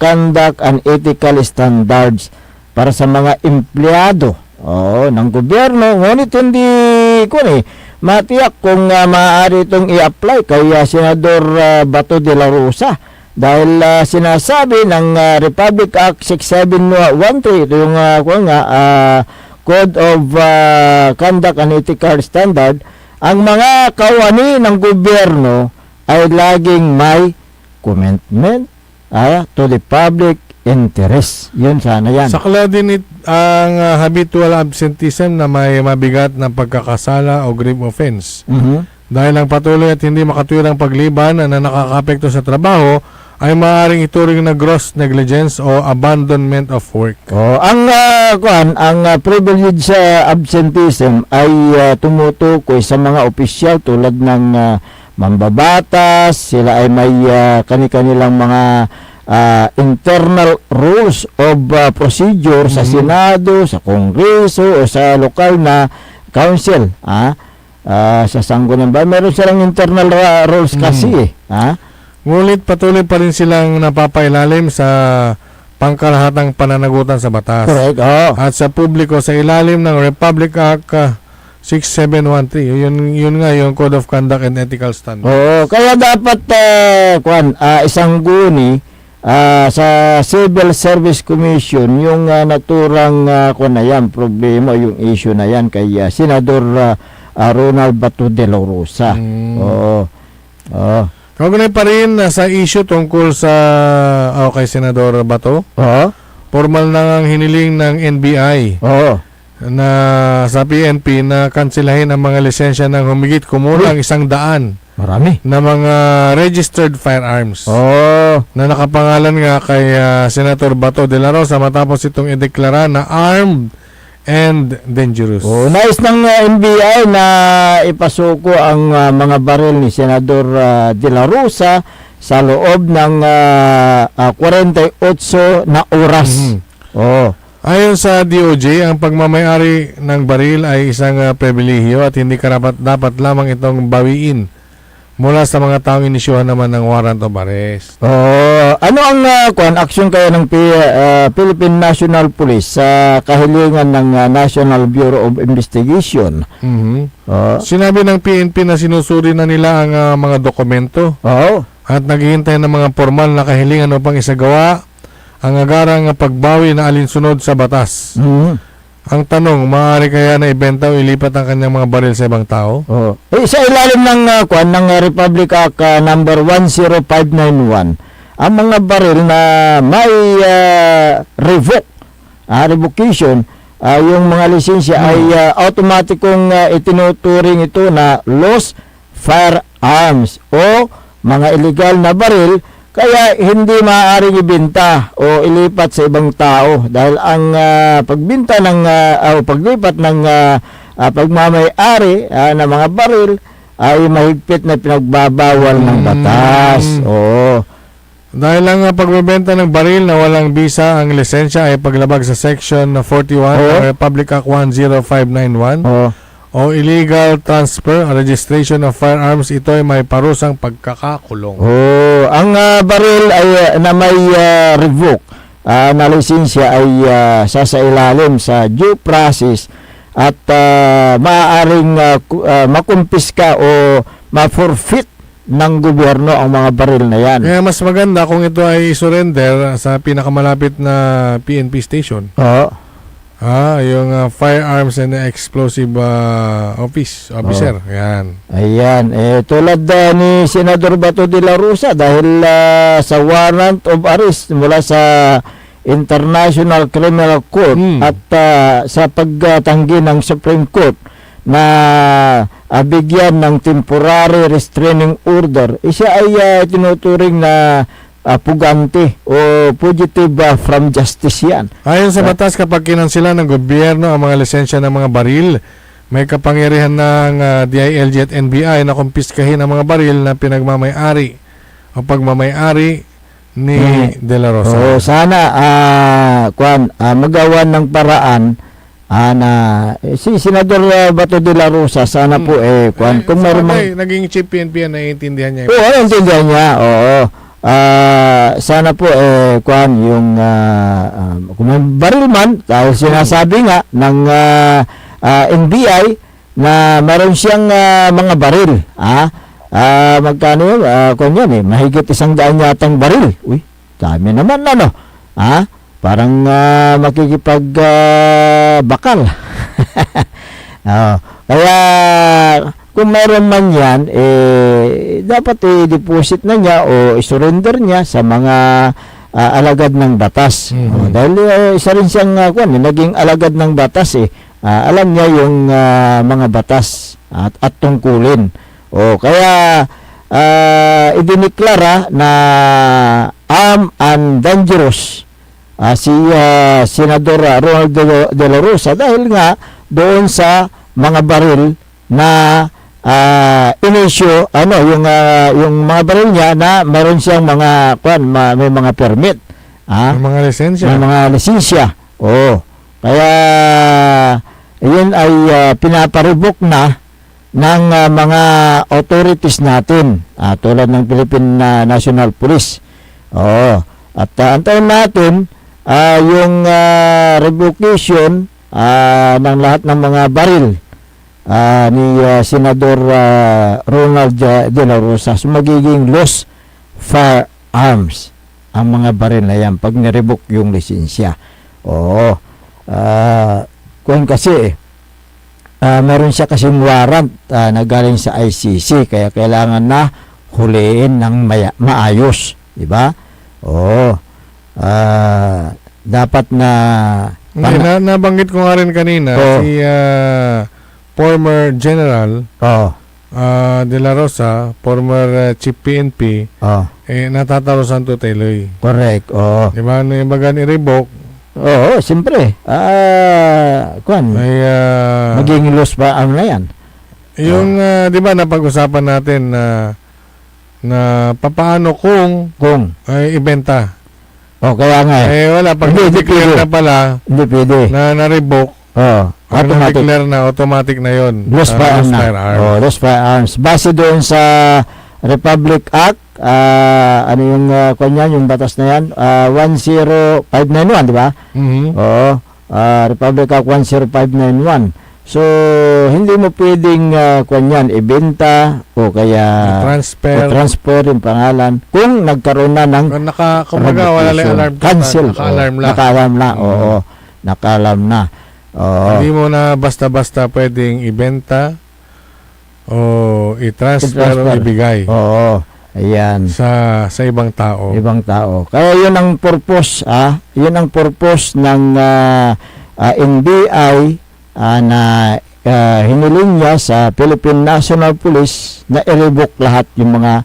Conduct and Ethical Standards para sa mga empleyado ng gobyerno. Ngunit hindi matiyak kung maaari itong i-apply kay Senador Bato de la Rosa dahil sinasabi ng Republic Act 6713, ito yung Code of Conduct and Ethical Standard, ang mga kawani ng gobyerno ay laging may commitment to the public interest. Yun sana yan. Sakla din ang habitual absenteeism na may mabigat na pagkakasala o grave offense. Dahil ang patuloy at hindi makatwirang pagliban na nakakapekto sa trabaho ay maaaring ituring na gross negligence o abandonment of work. Ang privilege sa absenteeism ay tumutukoy sa mga opisyal tulad ng mambabatas, sila ay may kani-kanilang mga internal rules of procedure sa Senado, sa Kongreso o sa lokal na council. Sa Sangguniang Bayan, meron silang internal rules kasi Ngunit patuloy pa rin silang napapailalim sa pangkalahatang pananagutan sa batas. Correct. At sa publiko sa ilalim ng Republic Act 6713. Yun nga yung Code of Conduct and Ethical Standards. Kaya dapat isang guni sa Civil Service Commission yung naturang problema, yung issue na yan kay Senador Ronald Bato de la Rosa. Kaugnay pa rin sa issue tungkol sa kay Senador Bato. Formal na ang hiniling ng NBI na sa PNP na kansilahin ang mga lisensya ng humigit kumulang 100 marami na mga registered firearms na nakapangalan nga kay Senator Bato de la Rosa matapos itong ideklara na armed and dangerous. Nais ng NBI na ipasuko ang mga baril ni Senador de la Rosa sa loob ng 48 na oras. Ayon sa DOJ, ang pagmamayari ng baril ay isang pribilehiyo at hindi dapat lamang itong bawiin mula sa mga taong inisyuhan naman ng warrant of arrest. Ano ang aksyon kaya ng Philippine National Police sa kahilingan ng National Bureau of Investigation? Sinabi ng PNP na sinusuri na nila ang mga dokumento at naghihintay ng mga formal na kahilingan upang isagawa ang agarang pagbawi na alinsunod sa batas. Ang tanong, maaari kaya na ibenta o ilipat ang kanyang mga baril sa ibang tao? Sa ilalim ng Republic Act number 10591, ang mga baril na may revocation, yung mga lisensya ay automatikong itinuturing ito na lost firearms o mga illegal na baril. Kaya hindi maaaring ibenta o ilipat sa ibang tao dahil ang pagbenta ng paglipat ng pagmamay-ari ng mga baril ay mahigpit na pinagbabawal ng batas. Dahil ang pagbebenta ng baril na walang bisa ang lisensya ay paglabag sa Section 41 ng Republic Act 10591 o illegal transfer or registration of firearms, ito ay may parusang pagkakakulong. Ang baril ay na may revoke na lisensya ay sasailalim sa due process at maaaring makumpiska o ma-forfeit ng gobyerno ang mga baril na yan. Kaya mas maganda kung ito ay surrender sa pinakamalapit na PNP station. Yung Firearms and Explosive Officer. Yan. Ayan. Tulad ni Senador Bato de la Rosa, dahil sa warrant of arrest mula sa International Criminal Court at sa pagtanggi ng Supreme Court na bigyan ng temporary restraining order, siya ay tinuturing na pugante o fugitive from justice yan. Ayon sa batas, kapag kinansila ng gobyerno ang mga lisensya ng mga baril, may kapangyarihan ng DILG at NBI na kumpiskahin ang mga baril na pinagmamay-ari o pagmamay-ari ni De La Rosa. Sana magawan ng paraan na si Senador Bato de la Rosa, sana po kung meron naging chief PNP yan, naiintindihan niya. Naiintindihan niya. Sana po yung kung may baril man, dahil sinasabi nga ng NBI na meron siyang mga baril. Magkano yun? Kung yan mahigit 100 yatang baril. Uy, dami naman parang makikipag-bakal. Kaya kung meron man yan, dapat i-deposit na niya o i-surrender niya sa mga alagad ng batas. Dahil isa rin siyang naging alagad ng batas. Alam niya yung mga batas at tungkulin. Kaya idiniklara na armed and dangerous si Senador Ronald de la Rosa dahil nga doon sa mga baril na inisyo yung mga baril niya na meron siyang mga may mga permit, mga lisensya. Kaya yun ay pinaparibok na ng mga authorities natin, tulad ng Philippine National Police. At antayin natin yung revocation ng lahat ng mga baril ni Senador Ronald de la Rosa. So, magiging lost firearms ang mga baril na yan pag nirevoke yung lisensya. Kung kasi meron siya kasing warrant na galing sa ICC, kaya kailangan na huliin ng maayos, di ba? Dapat na nabanggit ko nga rin kanina si former General De La Rosa, former Chief PNP, natatarosan to Teloy. Correct. Di ba? Yung bagan i-revoke. Siyempre. Maging loss pa ang na yan. Yung, di ba, napag-usapan natin na papaano kung ibenta. Kaya nga wala. Pag declare na pala, hindi pwede. Na na-revoke, automatic. Na-declare na, automatic na yun. Lost firearms na. Lost firearms. Base doon sa Republic Act, yung yung batas na yan, 10591, di ba? Republic Act 10591. So, hindi mo pwedeng ibenta o kaya transfer yung pangalan kung nagkaroon na ng cancel. Naka-alarm na. Naka-alarm na. Hindi mo na basta-basta pwedeng ibenta o i-transfer o ibigay. Ayan. Sa ibang tao. Kaya yun ang purpose, yun ang purpose ng NBI na hiniling niya sa Philippine National Police na i-revoke lahat yung mga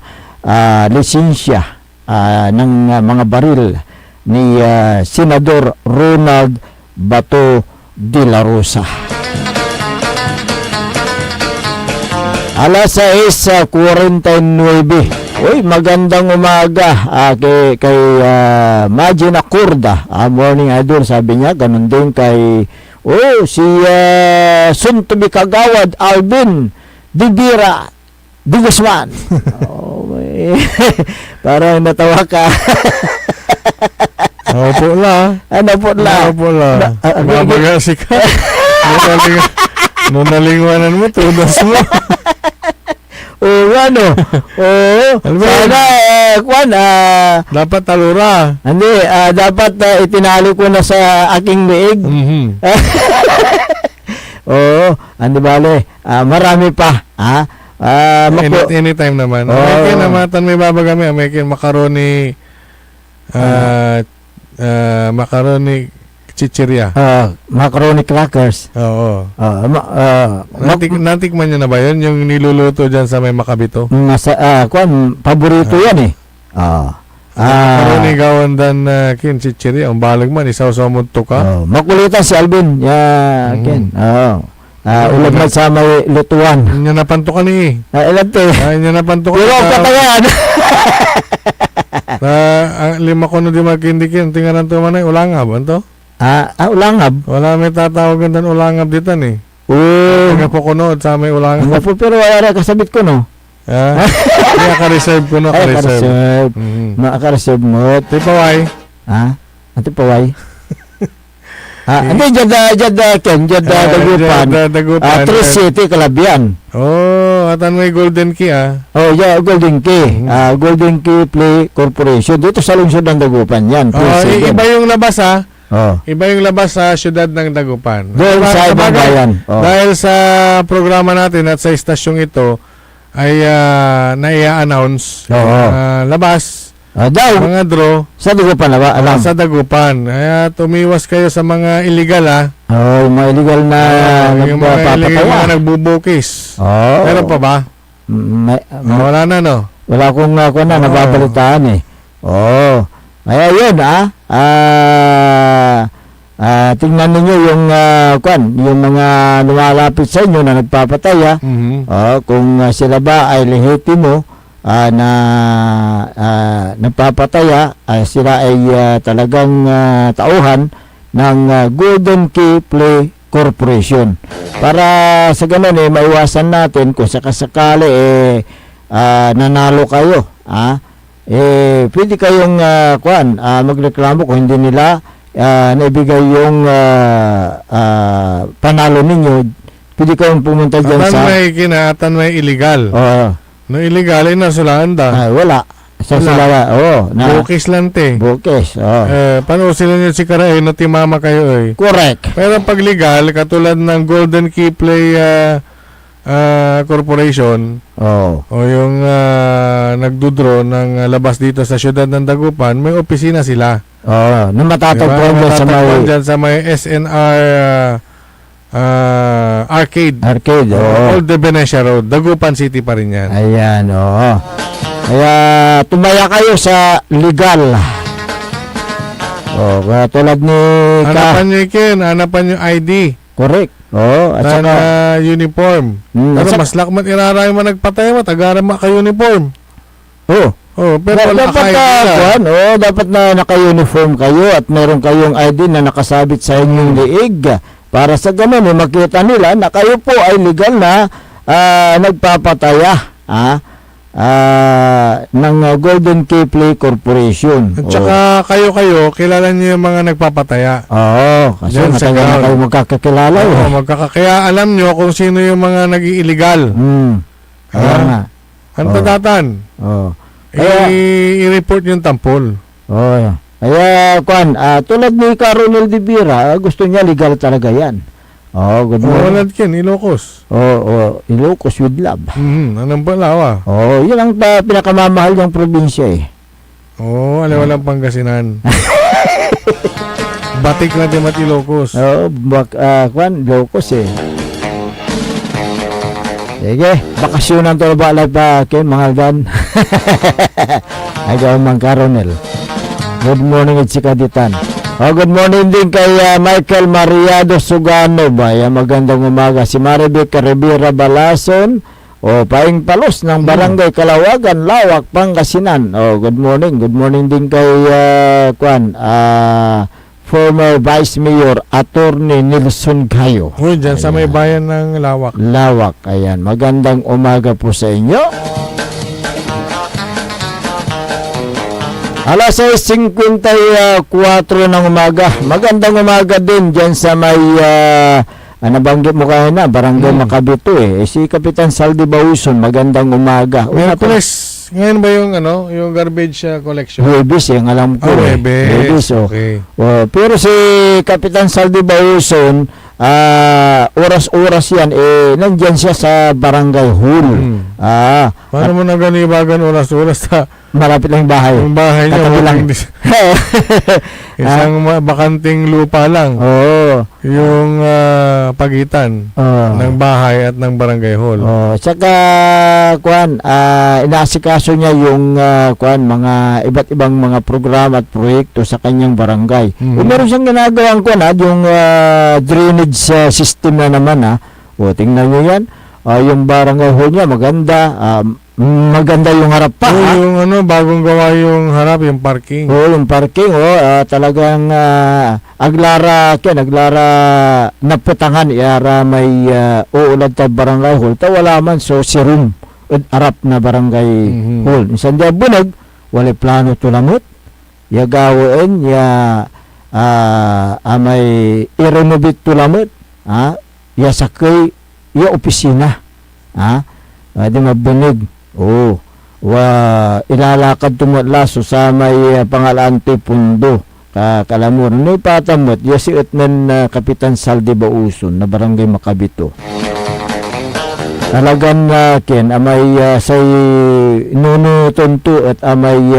lisensya ng mga baril ni Senador Ronald Bato de la Rosa. Alas 6:49 Uy, magandang umaga kay Majina Kurda. Morning idol, sabi niya. Ganun din kay si soon to be kagawad Alvin Dibira Di Guzman. Parang natawa ka. Opo la. Ano po la? Opo la. Mabagasi ka. Nung nalingwanan mo, tunas mo. Ano? Sana, Kwan, Dapat talura. hindi, dapat itinali ko na sa aking liig. Ano bale, marami pa, Anytime naman. American namatan may babagami. American macaroni macaroni chichirya. macaroni crackers. Oo. Natik Natikman nyo na ba yun? Yung niluluto dyan sa may Makabito? Kwan, paborito yan eh. Macaroni gawandan kin chichirya. Ang balag man, isaw-saw mo to ka. Makulitan si Alvin. Ken. Ulag na sa may lutuan. Inya napanto ka ni. Ilante. Inya napanto ka. Pero katayan. Lima ko na di magkindikin. Tinganan to manay. Ulangab. Ano to? Ulangab. Wala may tatawagan dan ulangab dito ni. Nga po kunood sa may ulangab. Pero wala na kasabit ko no. Kaya ka-reserve ko no. Ka-reserve. Ka-reserve mo. Tipaway. Ate paway. Hindi, Ken, Dagupan. Tres City, Calabian. Atan may Golden Key Golden Key. Golden Key Play Corporation. Dito sa lungsod ng Dagupan yan. Iba yung labas Iba yung labas sa syudad ng Dagupan. Doon sa ibang bayan. Dahil sa programa natin at sa istasyong ito ay nai-announce labas mga draw sa Dagupan na ba? Alam. Sa Dagupan. Kaya tumiwas kayo sa mga illegal yung mga illegal na yung mga nagbubukis. Pero pa ba? Wala na no? Wala akong nababalitaan eh. Kaya yun tingnan ninyo yung yung mga lumalapit sa inyo na nagpapataya. Kung sila ba ay lehitimo na nagpapataya, sila ay talagang tauhan ng Golden Key Play Corporation. Para sa ganun maiwasan natin kung sakasakali nanalo kayo. Pwede kayong magreklamo kung hindi nila naibigay yung panalo ninyo. Pwede kayong pumunta dyan sa... Atan may illegal. No illegal na sulanda. Wala. Sa sila, bukis lang Bukis, paano sila nyo si Karay na timama kayo Correct. Pero pag legal, katulad ng Golden Key Play Corporation, o yung nagdudro ng labas dito sa syudad ng Dagupan, may opisina sila. Na matatagpuan dyan sa may SNR Arcade. Old de Venecia Road. Dagupan City pa rin yan. Ayan, Kaya tumaya kayo sa legal. Kaya tulad ni hanapan nyo ID. Correct. At saka uniform. Pero mas lakmat iraray mo nagpatay mo, tagaran mo ka-uniform. Pero dapat na naka-uniform kayo at meron kayong ID na nakasabit sa inyong liig. Para sa ganun, makita nila na kayo po ay legal na nagpapataya ng Golden Key Play Corporation. At saka kayo, kilala niyo yung mga nagpapataya. Kasi matagal na kayo magkakakilala. Kaya alam niyo kung sino yung mga nag-iillegal. Ano patatan? I-report yung tampol. Kaya, tulad ni Caronel Dibira, gusto niya legal talaga yan. Good morning. Walad kin, Ilocos. Ilocos with love. Anong palawa? Yun ang pinakamamahal ng probinsya Walang Pangasinan. Batik na din at Ilocos. Ilocos Sige, bakasyonan to ba Ken, mga dan. Ayaw mang Caronel. Good morning at si Kaditan. Good morning din kay Michael Mariado Sugano. Magandang umaga. Si Maribek Rivera Balason. Paing Palos ng Barangay Kalawagan, Lawak, Pangasinan. Good morning. Good morning din kay former Vice Mayor Attorney Nelson Gayo. Dyan sa may bayan ng Lawak. Lawak, ayan. Magandang umaga po sa inyo. Alas 6:54 ng umaga. Magandang umaga din dyan sa may nabanggit mo kanina, Barangay Macabito si Kapitan Saldi Bauson, magandang umaga. Ngayon ba yung yung garbage collection? Huwebes ang alam ko. Huwebes. Okay. Pero si Kapitan Saldi Bauson, oras-oras yan, nandyan siya sa Barangay Hall. Paano mo naganibagan oras-oras malapit lang yung bahay. Yung bahay niya. Katabi lang. Isang bakanting lupa lang. Yung pagitan ng bahay at ng Barangay Hall. Saka, inaasikaso niya yung mga iba't ibang mga programa at proyekto sa kanyang barangay. Meron siyang ginagawang yung drainage system na naman. Tingnan niyo yan. Yung Barangay Hall niya, maganda yung harap pa. Yung bagong gawa yung harap, yung parking. Yung parking, talagang aglara naputangan, iara may uulad ta Barangay Hall. Wala man, so si room, harap na Barangay Hall. Isang dia bunag, wala plano tulamot, yagawin, may i-renovate tulamot, sakay, opisina, di mabunig. Ilalakad tumatlaso sa may pangalante pundo kalamur. May patamot, si Utman Kapitan Saldi Bauson na Barangay Macabito. Talagan amay say nuno tunto at amay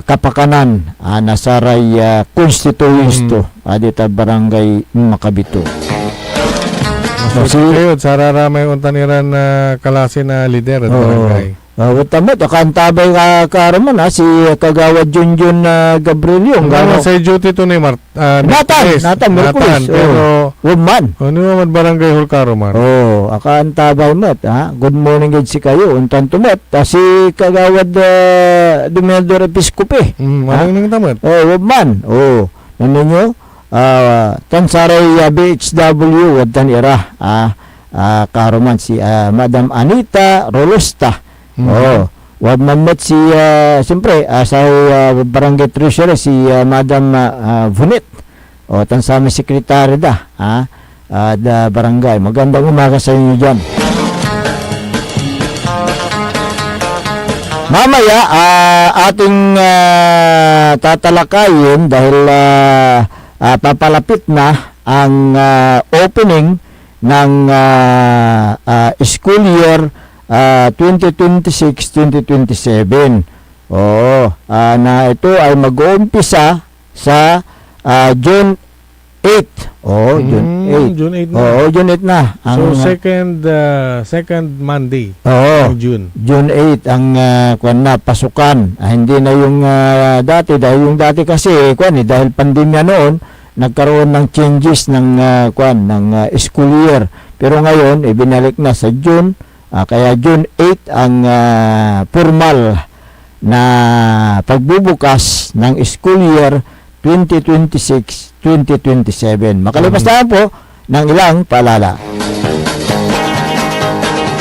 kapakanan nasaray konstituensto adita Barangay Macabito. Kayo, sarara may untaniran na kalase na lider at barangay. Tamot, akantabay karaman si Kagawad Junjun Gabriel yung sa duty to ni Nathan Merkulis. Pero Woman. Ano naman Barangay Hall Karuman? Akantabay mat. Good morning gid si kayo. Untan tumat. Si Kagawad Dumedor Episcope. Anong nang tamat? Woman. Naninyo? Tansaray BHW wad tan ira karuman si Madam Anita Rolosta. Wad mamot si siyempre sa Barangay Treasurer si Madam Vunet. Tansami sekretary da barangay. Magandang umaga sa inyo diyan. Mamaya ating tatalakayin dahil papalapit na ang opening ng school year 2026-2027. Na ito ay mag-uumpisa sa June 8. June 8 na. June 8 na. So second Monday ng June. June 8 ang pasukan. Hindi na yung dati dahil yung dati kasi dahil pandemya noon nagkaroon ng changes ng school year. Pero ngayon ibinalik na sa June. Kaya June 8 ang formal na pagbubukas ng school year 2026-2027. Makalipas na po ng ilang paalala.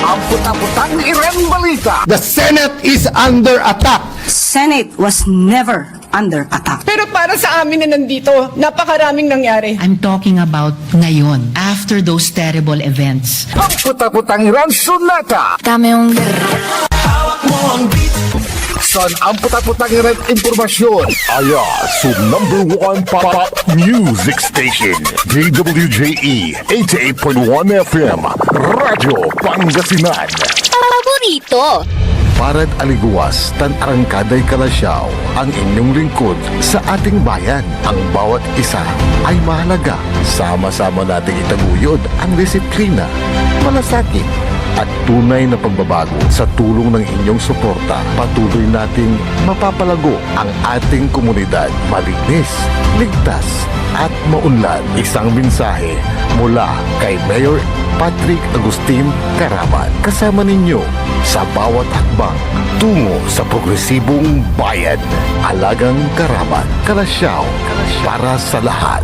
Ang puta-putang Iren Balita. The Senate is under attack. Senate was never under attack. Pero para sa amin na nandito, napakaraming nangyari. I'm talking about ngayon, after those terrible events. Ang puta-putang Iren Sunata. Dami yung Son, ang puta-putang Iren Impormasyon. So number 1 pop music station. DWJE 88.1 FM. Radyo Pangasinan. paborito. Parad aliguas, tan arangkaday kalasyaw, ang inyong lingkod sa ating bayan. Ang bawat isa ay mahalaga. Sama-sama nating itaguyod ang disiplina, malasakit, at tunay na pagbabago. Sa tulong ng inyong suporta, patuloy nating mapapalago ang ating komunidad. Malinis, ligtas, at maunlad. Isang mensahe mula kay Mayor Patrick Agustin Caraman. Kasama ninyo sa bawat hakbang tungo sa progresibong bayan. Alagang Caraman, Kalasyaw, para sa lahat.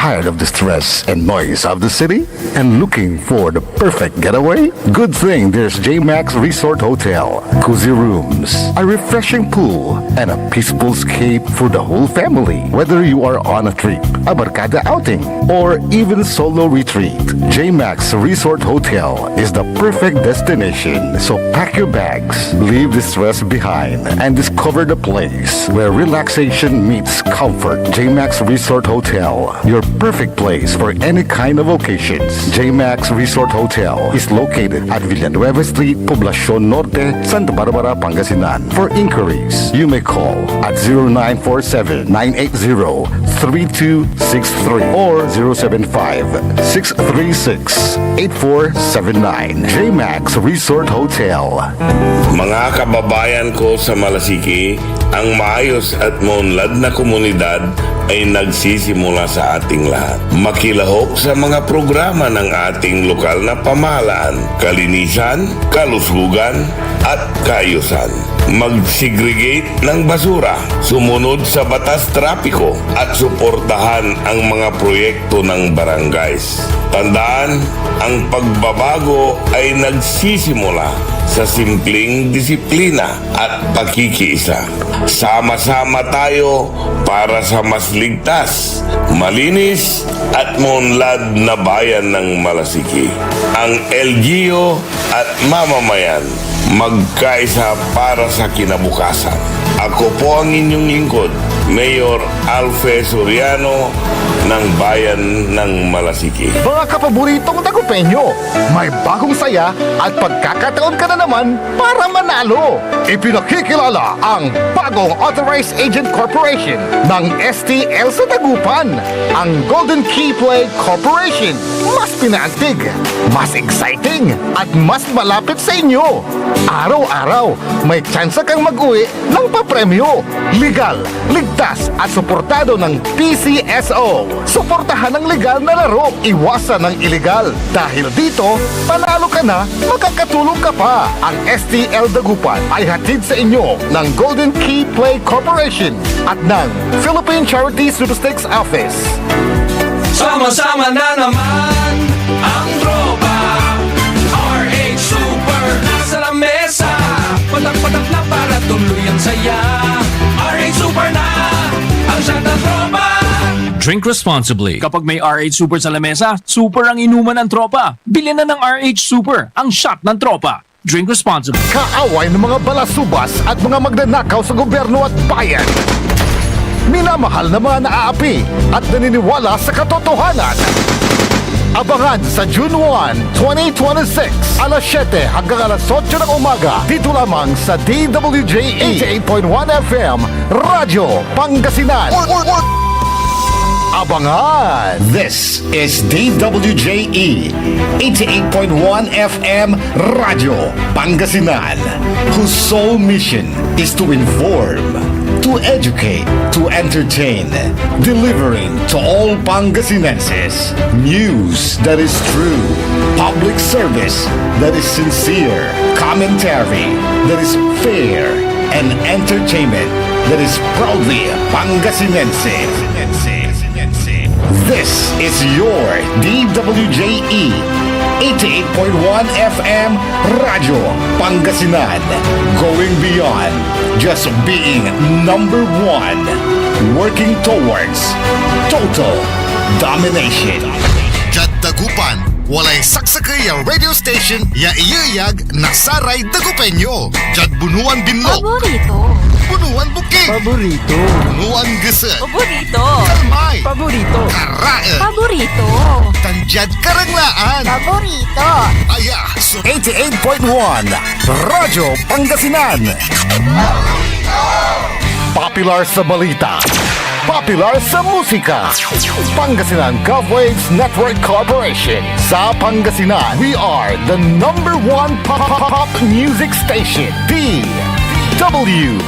Tired of the stress and noise of the city and looking for the perfect getaway? Good thing there's JMax Resort Hotel. Cozy rooms, a refreshing pool, and a peaceful escape for the whole family. Whether you are on a trip, a barkada outing, or even solo retreat, JMax Resort Hotel is the perfect destination. So pack your bags, leave the stress behind, and discover the place where relaxation meets comfort. JMax Resort Hotel, your perfect place for any kind of occasions. JMax Resort Hotel is located at Villanueva Street, Poblacion Norte, Santa Barbara, Pangasinan. For inquiries, you may call at 0947-980-3263 or 075-636-8479. JMax Resort Hotel. Mga kababayan ko sa Malasiki, ang maayos at maunlad na komunidad ay nagsisimula sa ating lahat. Makilahok sa mga programa ng ating lokal na pamahalaan, kalinisan, kalusugan, at kaayusan. Mag-segregate ng basura, sumunod sa batas trapiko, at suportahan ang mga proyekto ng barangays. Tandaan, ang pagbabago ay nagsisimula sa simpleng disiplina at pakikiisa. Sama-sama tayo para sa mas ligtas, malinis at maunlad na bayan ng Malasiki. Ang LGU at mamamayan magkaisa para sa kinabukasan. Ako po ang inyong lingkod, Mayor Alfe Soriano ng Bayan ng Malasiki. Mga kapaboritong Dagupeño, may bagong saya at pagkakataon ka na naman para manalo. Ipinakikilala ang bagong Authorized Agent Corporation ng STL sa Dagupan, ang Golden Key Play Corporation. Mas pinaantig, mas exciting, at mas malapit sa inyo. Araw-araw, may tsansa kang mag-uwi ng papremyo. Legal, ligtas at suportado ng PCSO. Suportahan ang legal na laro, iwasan ng illegal. Dahil dito, panalo ka na, makakatulong ka pa. Ang STL Dagupan ay hatid sa inyo ng Golden Key Play Corporation at ng Philippine Charity Sweepstakes Office. Sama-sama na naman ang tropa. RH Super nasa lamesa. Patak-patak na para tuloy ang saya. RH Super na ang shot ng tropa. Drink responsibly. Kapag may RH Super sa lamesa, super ang inuman ng tropa. Bilhin na ng RH Super, ang shot ng tropa. Drink responsibly. Kaaway ng mga balasubas at mga magnanakaw sa gobyerno at bayan. Minamahal na mga naaapi at naniniwala sa katotohanan. Abangan sa June 1, 2026, alas 7 hanggang alas 8 ng umaga, dito lamang sa DWJ 88.1 FM, Radyo Pangasinan. Abangan! This is DWJE 88.1 FM Radio Pangasinan, whose sole mission is to inform, to educate, to entertain, delivering to all Pangasinenses news that is true, public service that is sincere, commentary that is fair, and entertainment that is proudly Pangasinense. This is your DWJE 88.1 FM Radio Pangasinan, going beyond just being number one, working towards total domination. Jad Dagupan, walay saksakay ya radio station ya iyayag nasaray Dagupeño. Jad Bunuan Binlo. Paborito. Bunuan Bukid. Paborito. Bunuan Gese. Paborito. Kalmay. Paborito. Karae. Paborito. Tanjad Karanglaan. Paborito. Aya, so 88.1 Radyo Pangasinan. Popular sa balita, popular sa musika. Pangasinan Govwaves Network Corporation. Sa Pangasinan, we are the number one pop music station. WJE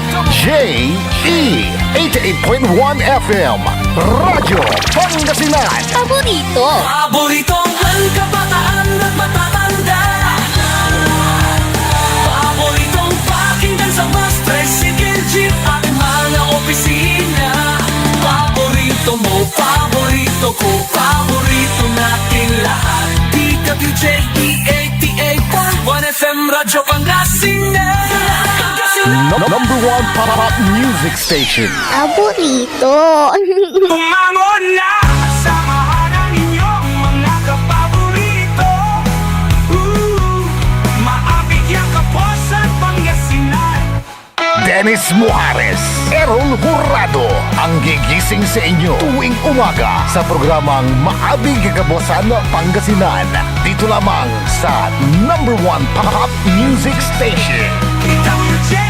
88.1 FM Radyo Pangasinan. Paborito. Paboritong kabataan at matatanda. Paboritong pakinggan sa bus, tricycle, jeep at mga opisina. Paborito mo, paborito ko, paborito natin lahat. DWJE 88.1 FM Radyo Pangasinan. Number one pop music station. Paborito. Bumangon na! Samahan ang inyong mga kapaborito. Maabigyan ka po sa Pangasinan. Dennis Muarez, Errol Jurado, ang gigising sa inyo tuwing umaga sa programang Maabig Kagabosan Pangasinan. Dito lamang sa number one pop music station. WJ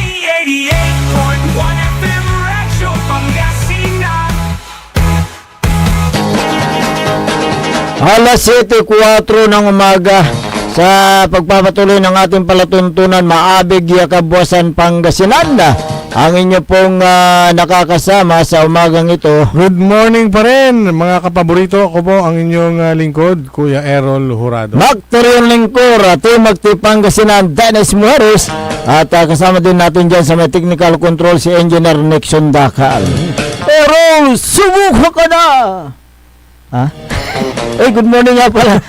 88.1 FM Radyo Pangasinan. Alas 7:04 ng umaga sa pagpapatuloy ng ating palatuntunan Maabig Kabuasan Pangasinan. Ang inyo pong nakakasama sa umagang ito. Good morning pa rin mga kapaborito. Ako po ang inyong lingkod, Kuya Errol Jurado. Magtorion Lingkor, Team Active Pangasinan, Dennis Mujeres. At kasama din natin dyan sa may technical control si Engineer Nixon Dakal. Errol, subukan ka na! Ha? Eh, good morning nga pala.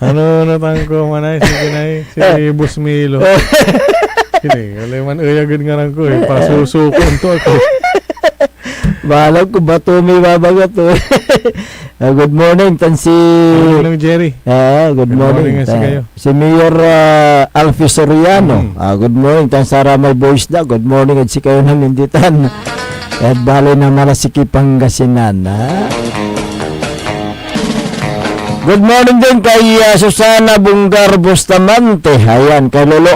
Ano natangko manay si Pinay, si Busmilo. Kini, wala man uyagin nga lang ko pasusukon to ako. Balag ko ba ito may babagat to. Good morning, tan si... Good morning, Jerry. Good morning. Kayo. Si Mayor Alfie Soriano. Good morning, tan Sara may voice na. Good morning, at si kayo naminditan. At bali na Malasiki Pangasinan. Good morning din kay Susana Bungar Bustamante. Ayan, kay Lolo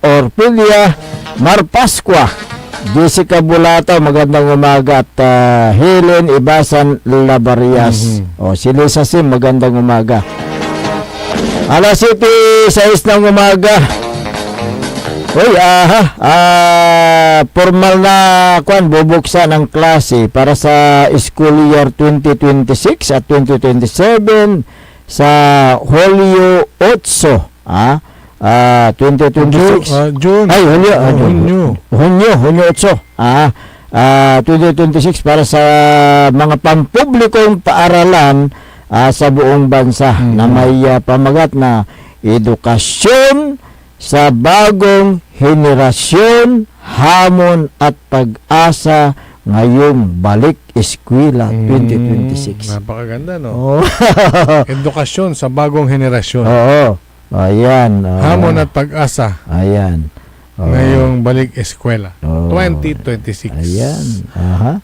Orpilia Mar Pascua, Jessica Bulata, magandang umaga. At Helen Ibasan Labarias. O, si Lisa Sim, magandang umaga. Alas 7:06 ng umaga. Uy, formal na bubuksan ng klase para sa school year 2026 at 2027 sa Hulyo 8. 2026. June. Ay, Hunyo 8. 2026 para sa mga pampublikong paaralan sa buong bansa na may pamagat na edukasyon sa bagong henerasyon, hamon at pag-asa ngayong balik eskwela 2026. Napakaganda, no? Edukasyon sa bagong henerasyon. Oo. Ayan. Hamon at pag-asa. Ayan. Ngayong balik eskwela 2026. Ayan.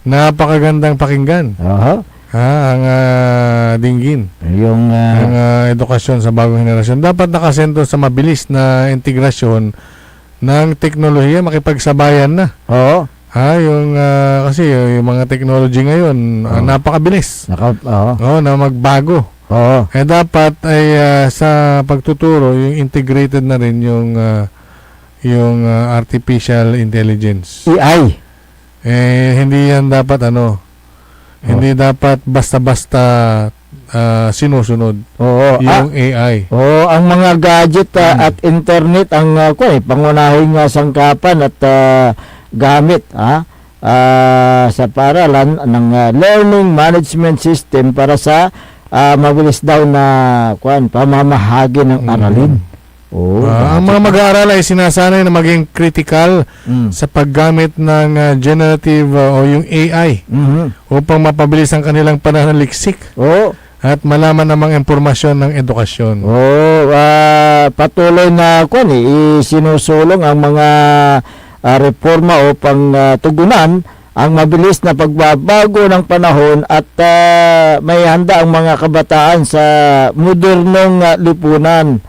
Napakagandang pakinggan. Ang dinggin. Yung ang edukasyon sa bagong henerasyon dapat nakasentro sa mabilis na integrasyon ng teknolohiya, makipagsabayan na. Oo. Yung kasi yung mga technology ngayon napakabilis. Na magbago. Dapat ay sa pagtuturo yung integrated na rin yung artificial intelligence. AI. Hindi yan dapat hindi dapat basta-basta sinusunod yung AI. Ang mga gadget at internet ang pangunahing sangkapan at gamit sa paralan ng learning management system para sa mabilis daw na pamamahagi ng aralin. Ang mga mag-aaral ay sinasanay na maging critical sa paggamit ng generative o yung AI upang mapabilis ang kanilang pananaliksik at malaman ang mga impormasyon ng edukasyon. Patuloy na isinusulong ang mga reforma upang tugunan ang mabilis na pagbabago ng panahon at may handa ang mga kabataan sa modernong lipunan.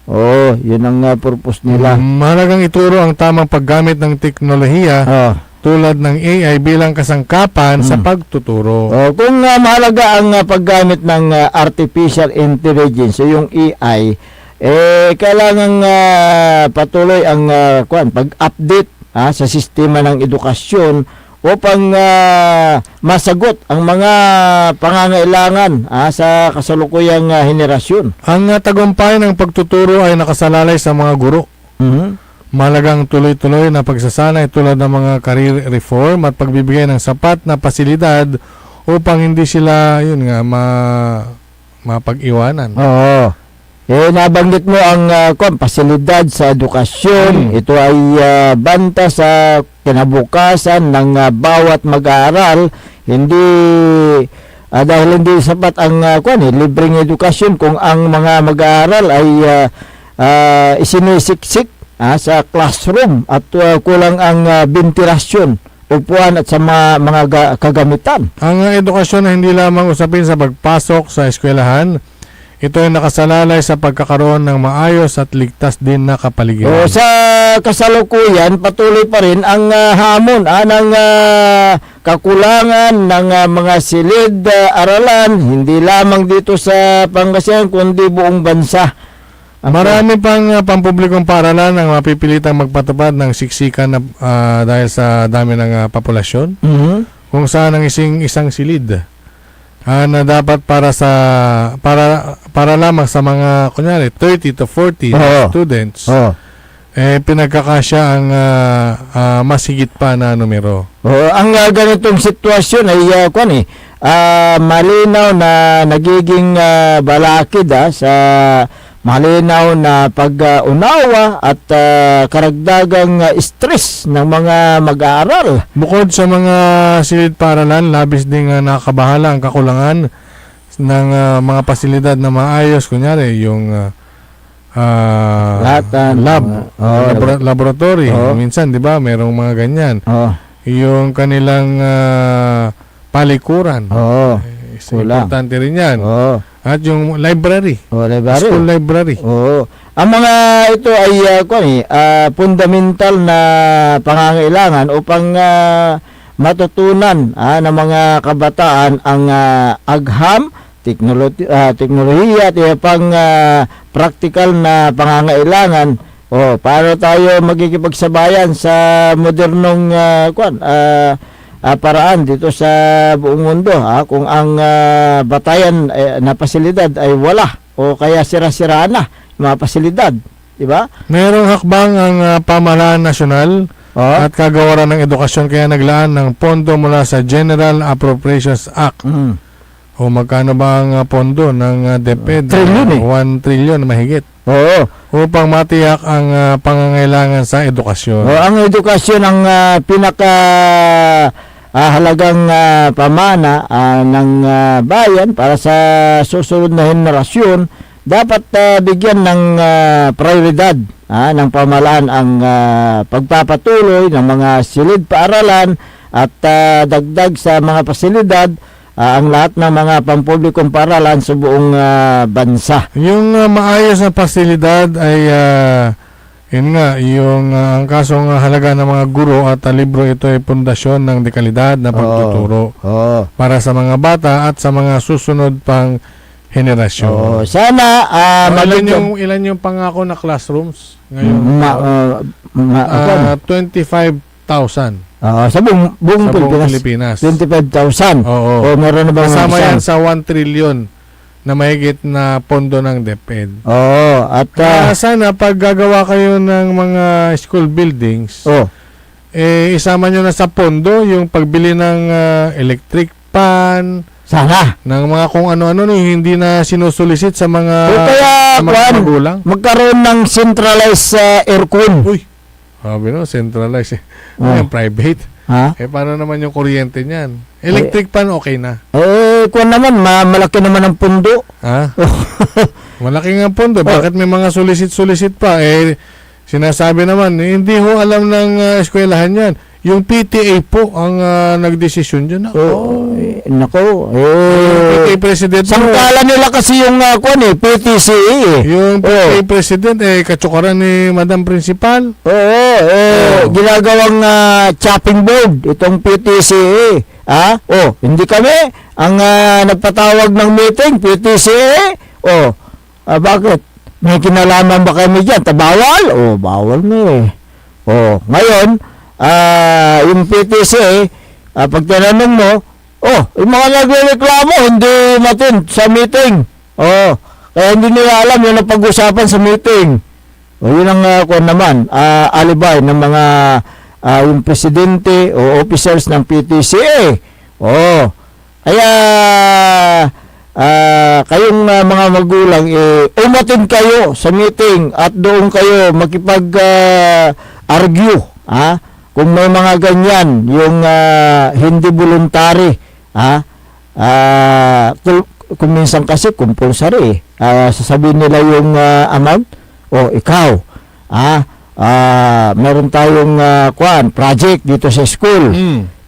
Oo, yun ang purpose nila. Mahalagang ituro ang tamang paggamit ng teknolohiya tulad ng AI bilang kasangkapan sa pagtuturo. Kung mahalaga ang paggamit ng artificial intelligence, yung AI, kailangan patuloy ang pag-update sa sistema ng edukasyon upang masagot ang mga pangangailangan sa kasalukuyang henerasyon. Ang tagumpay ng pagtuturo ay nakasalalay sa mga guro. Mahalagang tuloy-tuloy na pagsasanay tulad ng mga career reform at pagbibigay ng sapat na pasilidad upang hindi sila mapag-iwanan. Oo. Nabanggit mo ang pasilidad sa edukasyon. Ito ay banta sa kinabukasan ng bawat mag-aaral. Dahil hindi sapat ang libreng edukasyon kung ang mga mag-aaral ay isinisiksik sa classroom at kulang ang ventilasyon, upuan at sa mga kagamitan. Ang edukasyon ay hindi lamang usapin sa pagpasok sa eskwelahan. Ito ay nakasalalay sa pagkakaroon ng maayos at ligtas din na kapaligiran. Sa kasalukuyan, patuloy pa rin ang hamon ng kakulangan ng mga silid aralan, hindi lamang dito sa Pangasinan kundi buong bansa. Marami pang pampublikong paaralan ang mapipilitang magpatupad ng siksikan dahil sa dami ng populasyon. Kung saan ang isang silid na dapat para lamang sa mga kunyari 30 to 40 students pinagkakasya ang mas higit pa na numero. Ang ganitong sitwasyon ay malinaw na nagiging balakid sa malinaw na pag-unawa at karagdagang stress ng mga mag-aaral. Bukod sa mga silid paaralan, labis ding nakakabahala ang kakulangan ng mga pasilidad na maayos. Kunyari, yung laboratory. Minsan, di ba, merong mga ganyan. Yung kanilang palikuran. Importante rin yan. At yung library. School library. Ang mga ito ay fundamental na pangangailangan upang matutunan ng mga kabataan ang agham, teknolohiya at pang practical na pangangailangan. Paano tayo magkikipagsabayan sa modernong paraan dito sa buong mundo kung ang batayan na pasilidad ay wala o kaya sira-sira na yung mga pasilidad, di ba? Mayroong hakbang ang pamahalaan nasyonal at kagawaran ng edukasyon kaya naglaan ng pondo mula sa General Appropriations Act. O magkano ba ang pondo ng DepEd? 1 trillion mahigit. Upang matiyak ang pangangailangan sa edukasyon. Ang edukasyon ang pinaka halagang pamana ng bayan para sa susunod na henerasyon. Dapat bigyan ng prioridad ng pamahalaan ang pagpapatuloy ng mga silid paaralan at dagdag sa mga pasilidad ang lahat ng mga pampublikong paaralan sa buong bansa. Yung maayos na pasilidad ay ang kasong halaga ng mga guro at libro, ito ay pundasyon ng dekalidad na pagtuturo para sa mga bata at sa mga susunod pang henerasyon. Sana ilan yung pangako na classrooms ngayon? 25,000. Sa buong Pilipinas. 25,000. Meron na bang kasama yan sa 1 trillion na mahigit na pondo ng DepEd. At sana pag gagawa kayo ng mga school buildings, isama nyo na sa pondo yung pagbili ng electric pan, sana ng mga kung ano-ano hindi na sinusulisit sa mga magulang. Magkaroon ng centralized aircon. Sabi centralized. Yung private. Paano naman yung kuryente niyan? Electric pan okay na. Kung naman, malaki naman ang pundo. Malaki nga pondo. Bakit may mga sulisit-sulisit pa? Sinasabi naman, hindi ho alam ng eskwelahan yan. yung PTA po ang nagdesisyon dyan. Nako, PTA president po. sangkala nila kasi yung PTCE eh. Yung PTA president, katsukaran ni Madam Principal. Ginagawang chopping board itong PTCE. Hindi kami ang nagpatawag ng meeting, PTCE. Bakit? May kinalaman ba kami dyan? Bawal? Bawal na eh. Ngayon, yung PTCE, pag tinanong mo, yung mga nagreklamo, hindi matin sa meeting. Kaya hindi nila alam yung napag-usapan sa meeting. Yun ang naman, alibay ng mga yung presidente o officers ng PTCA. Kaya kayong mga magulang, umatin kayo sa meeting at doon kayo makipag-argue. Kung may mga ganyan, yung hindi voluntary. Kung minsan kasi compulsory. Sasabihin nila yung amount. Ikaw. Meron tayong project dito sa school.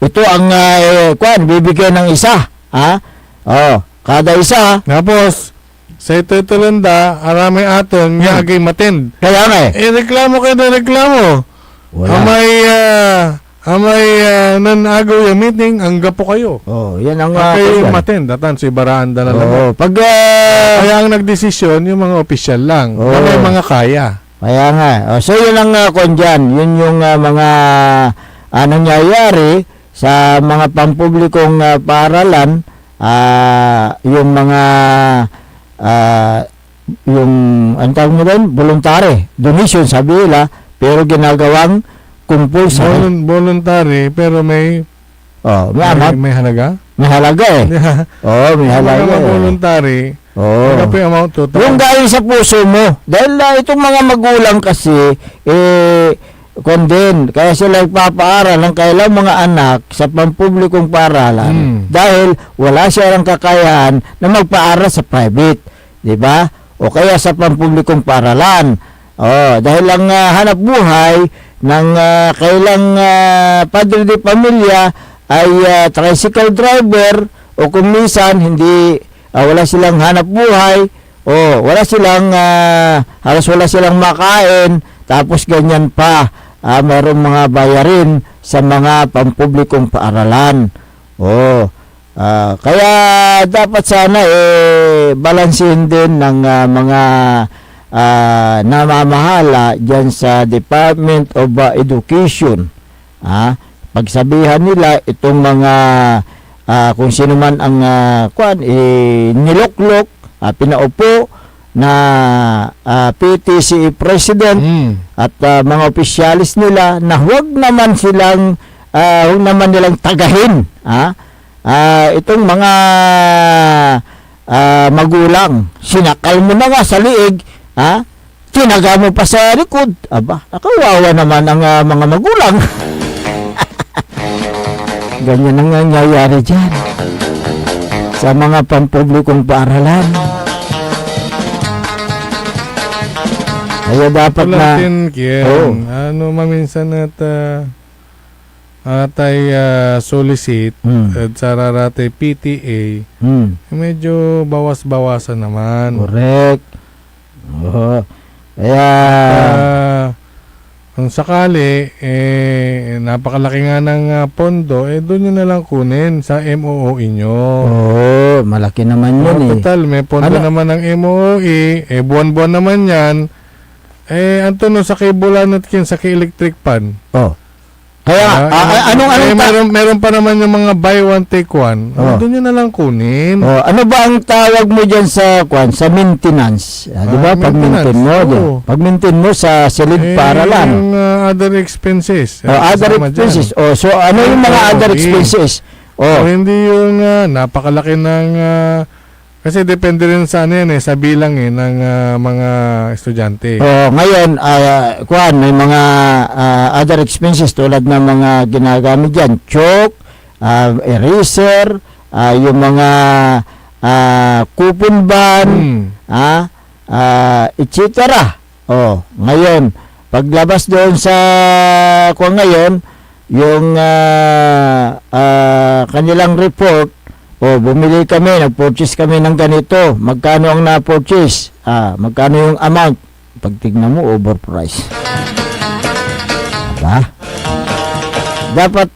Ito ang bibigyan ng isa. Kada isa. Tapos, sa ito landa, arami aton, yagay matend. Kaya nga reklamo kayo na reklamo. Amay nanagaw yung meeting, ang gapo kayo. Yan ang kayo matend, datan si Baranda na lang. Kaya ang nagdesisyon, yung mga opisyal lang. May mga kaya. Kaya nga. So, yun ang dyan. Yun yung mga nangyayari sa mga pampublikong paaralan. Yung mga yung ang tawag mo doon, voluntary donation sabi nila, pero ginagawang compulsory. Voluntary, pero may may halaga? May halaga eh. May halaga. Mga voluntary, amount total. Yung dahil sa puso mo. Dahil itong mga magulang kasi, kaya sila nagpapaaral ng kailang mga anak sa pampublikong paaralan dahil wala siyang kakayahan na magpaaral sa private, di ba? O kaya sa pampublikong paaralan. Dahil ang hanap buhay ng kailang padre de pamilya ay tricycle driver o kung minsan hindi wala silang hanap buhay wala silang halos wala silang makain tapos ganyan pa mayroong mga bayarin sa mga pampublikong paaralan. Kaya dapat sana balansin din ng mga namamahala dyan sa Department of Education. Pagsabihan nila itong mga kung sino man ang niloklok, pinaupo na PTCE President at mga opisyalis nila na huwag naman nilang tagahin itong mga magulang. Sinakal mo na nga sa liig, tinaga mo pa sa likod. Nakawawa naman ang mga magulang. Ganyan ang nangyayari dyan sa mga pampublikong paaralan. Kaya dapat maminsan atay solicit at sararate PTA medyo bawas-bawasan naman. Correct. Kaya kung sakali napakalaki nga ng pondo doon nyo na lang kunin sa MOOE nyo. Malaki naman yun total may pondo naman ng MOOE buwan-buwan naman yan Antono sa kibulan at kin sa electric pan. Kaya meron pa naman yung mga buy one take one. Doon yun na lang kunin. Ano ba ang tawag mo diyan sa maintenance? Di ba pag maintain mo, pag maintain mo sa silid paaralan. Yung other expenses. Other expenses. So ano yung mga other expenses? Hindi yung napakalaki ng kasi depende rin sa sa bilang ng mga estudyante. Ngayon, may mga other expenses tulad ng mga ginagamit dyan. Chalk, eraser, yung mga coupon ban, etc. Ngayon, paglabas doon sa ngayon, yung kanilang report, bumili kami, nag-purchase kami ng ganito, magkano ang na-purchase, magkano yung amount, pag tignan mo, overprice. Diba? Dapat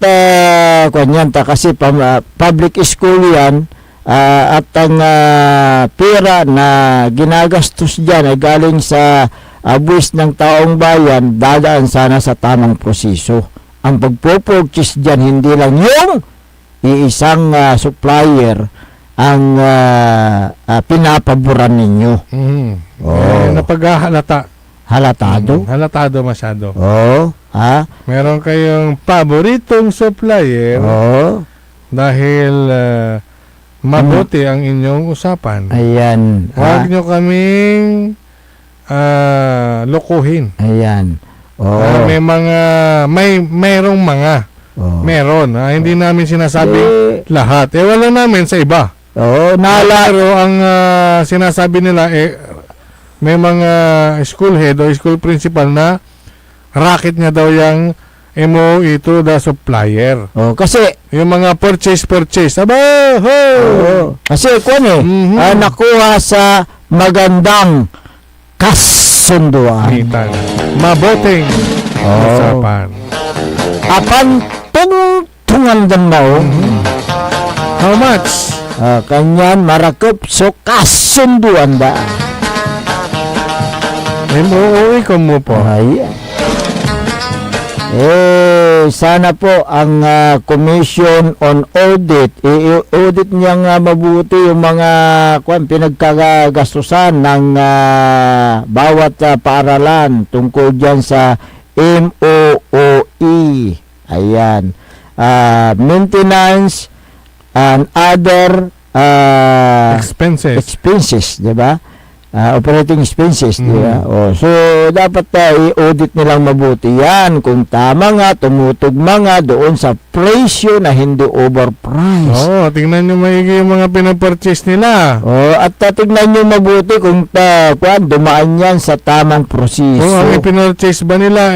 kasi public school yan, at ang pera na ginagastos dyan ay galing sa buwis ng taong bayan, dadaan sana sa tamang proseso. Ang pagpo-purchase dyan, hindi lang yung iisang supplier ang pinapaboran ninyo. Napaghahalata. Halatado? Halatado masyado. Meron kayong paboritong supplier dahil mabuti ang inyong usapan. Ayan. Huwag nyo kaming lokohin. Ayan. Mayroong mga. Meron. Hindi namin sinasabi lahat. Wala namin sa iba. Pero ang sinasabi nila, may mga school head o school principal na racket niya daw yung MOE to the supplier. Kasi yung mga purchase. Aba, kasi nakuha sa magandang kasunduan. Mabuting usapan. Apan tungtungan din na How much? Kanyan marakop so kasunduan da. MOE ko mo po. Sana po ang Commission on Audit, i-audit niya nga mabuti yung mga pinagkagastusan ng bawat paaralan tungkol dyan sa MOOE. Ayan. Maintenance and other expenses, di ba? Operating expenses, di ba? So, dapat i-audit nilang mabuti yan. Kung tama nga, tumutugma nga doon sa presyo na hindi overpriced. Tingnan nyo maigi yung mga pinapurchase nila. At tingnan nyo mabuti kung dumaan yan sa tamang proseso. Kung ang ipinurchase ba nila,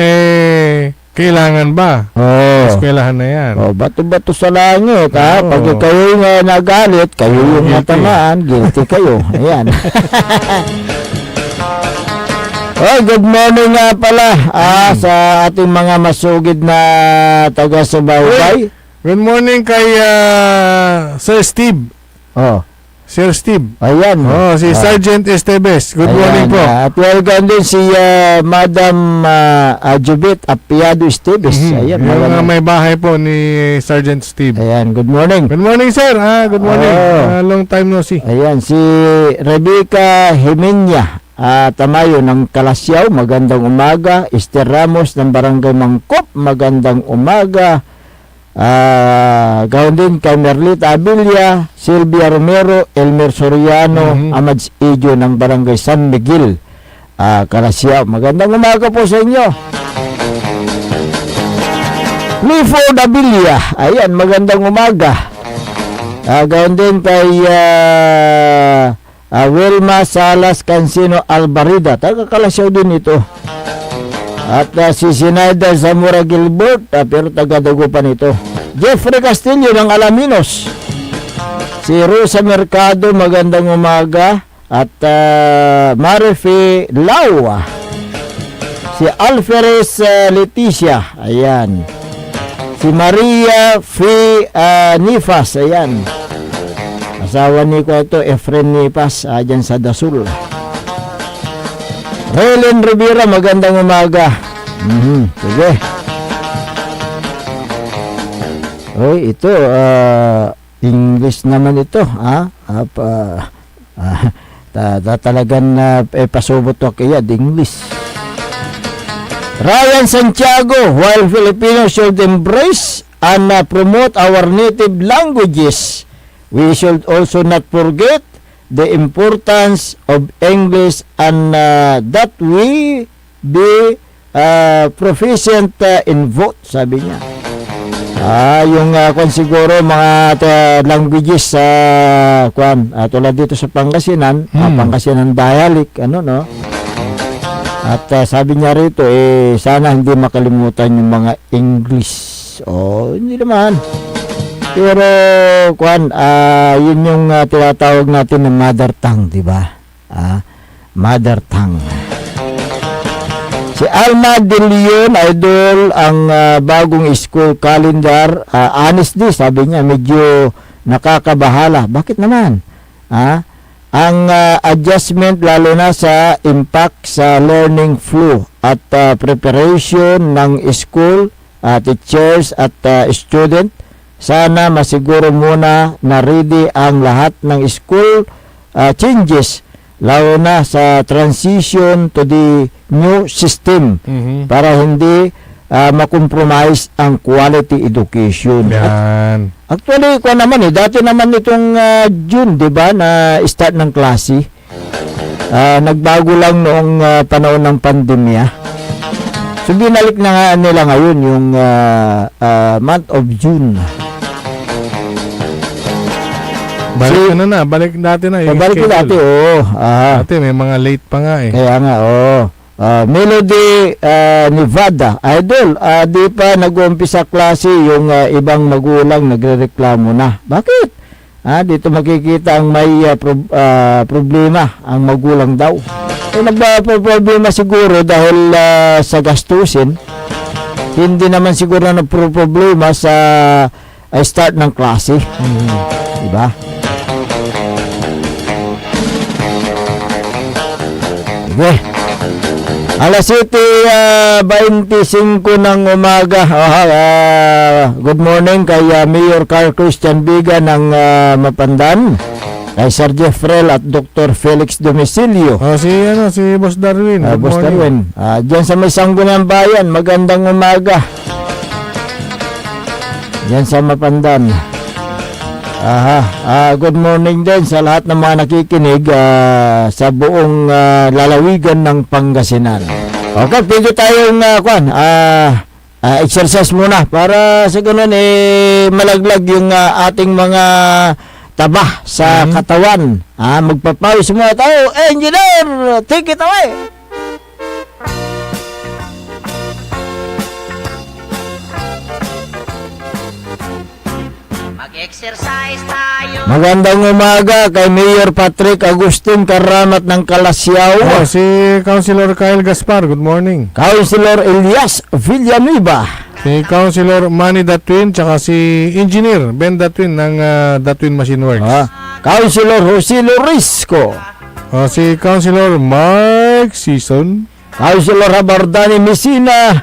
kailangan ba? Eskwelahan na yan. Bato-bato sa langit, ha? Pag kayo nga nagalit, kayo yung natamaan, guilty kayo. Ayan. Good morning nga pala sa ating mga masugid na taga-subaybay. Good morning kay Sir Steve. Sir Steve. Ayan. Si Sergeant Esteves. Good morning po. At welcome din si Madam Jubit Apiado Esteves. Ayan. Yung may bahay po ni Sergeant Steve. Ayan. Good morning. Good morning, sir. Good morning. Long time no see. Ayan. Si Rebecca Himenya Tamayo ng Kalasyaw. Magandang umaga. Esther Ramos ng Barangay Mangkop. Magandang umaga. Gawin din kay Merlita Abilia, Silvia Romero, Elmer Soriano, Amads Ijo ng Barangay San Miguel, Kalasyaw. Magandang umaga po sa inyo. Clifford Abilia, ayan, magandang umaga. Gawin din kay Wilma Salas Cancino Albarida, taga Kalasyaw din ito. At si Sinaida Zamora Gilbert, pero taga-Dagupan ito. Jeffrey Castillo ng Alaminos. Si Rosa Mercado, magandang umaga. At Marife Lawa. Si Alferez Leticia, ayan. Si Maria Fi Nifas, ayan. Asawa ni ko ito, Efren Nifas, dyan sa Dasul. Helen Rivera, magandang umaga. Sige. Ito, English naman ito, talagang pasubot ko kaya, English. Ryan Santiago, while Filipinos should embrace and promote our native languages, we should also not forget the importance of English and that we be proficient in both, sabi niya. Yung kung siguro mga languages tulad dito sa Pangasinan, Pangasinan dialect, no? At sabi niya rito, sana hindi makalimutan yung mga English. English. Hindi naman. Pero, yun yung tinatawag natin ng mother tongue, di ba? Mother tongue. Si Alma De Leon, idol, ang bagong school calendar. Honestly, sabi niya, medyo nakakabahala. Bakit naman? Ang adjustment lalo na sa impact sa learning flow at preparation ng school, teachers at student. Sana masiguro muna na ready ang lahat ng school changes lalo na sa transition to the new system para hindi makompromise ang quality education. Yan. Actually, dati naman itong June, di ba, na start ng klase. Nagbago lang noong panahon ng pandemya. So, binalik na nga nila ngayon yung month of June. Balik na. Balik dati na. Balik dati, oo. Dati may mga late pa nga eh. Kaya nga, oo. Melody Nevada, idol, di pa nag-umpisa klase yung ibang magulang nagrereklamo na. Bakit? Dito makikita ang may problema ang magulang daw. Nagpa-problema siguro dahil sa gastusin. Hindi naman siguro na problema sa start ng klase. Diba? Okay. Alas 7:25 ng umaga. Good morning kay Mayor Carl Christian Biga ng Mapandan, kay Sir Jeffrel at Dr. Felix Domicilio. Si Boss Darwin. Boss Darwin. Diyan sa may Sangguniang Bayan, magandang umaga. Diyan sa Mapandan. Good morning din sa lahat ng mga nakikinig sa buong lalawigan ng Pangasinan. Okay, pwede tayong exercise muna para sa ganun malaglag yung ating mga taba sa katawan. Magpapawis muna tayo. Engineer, take it away! Exercise tayo. Magandang umaga kay Mayor Patrick Agustin Karamat ng Kalasyaw. Si Councilor Kyle Gaspar, good morning. Councilor Elias Villanueva. Si Councilor Manny Datwin, tsaka si Engineer Ben Datwin ng Datwin Machine Works. Councilor Jose Lorisco. Si Councilor Mark Season. Councilor Habardani Messina.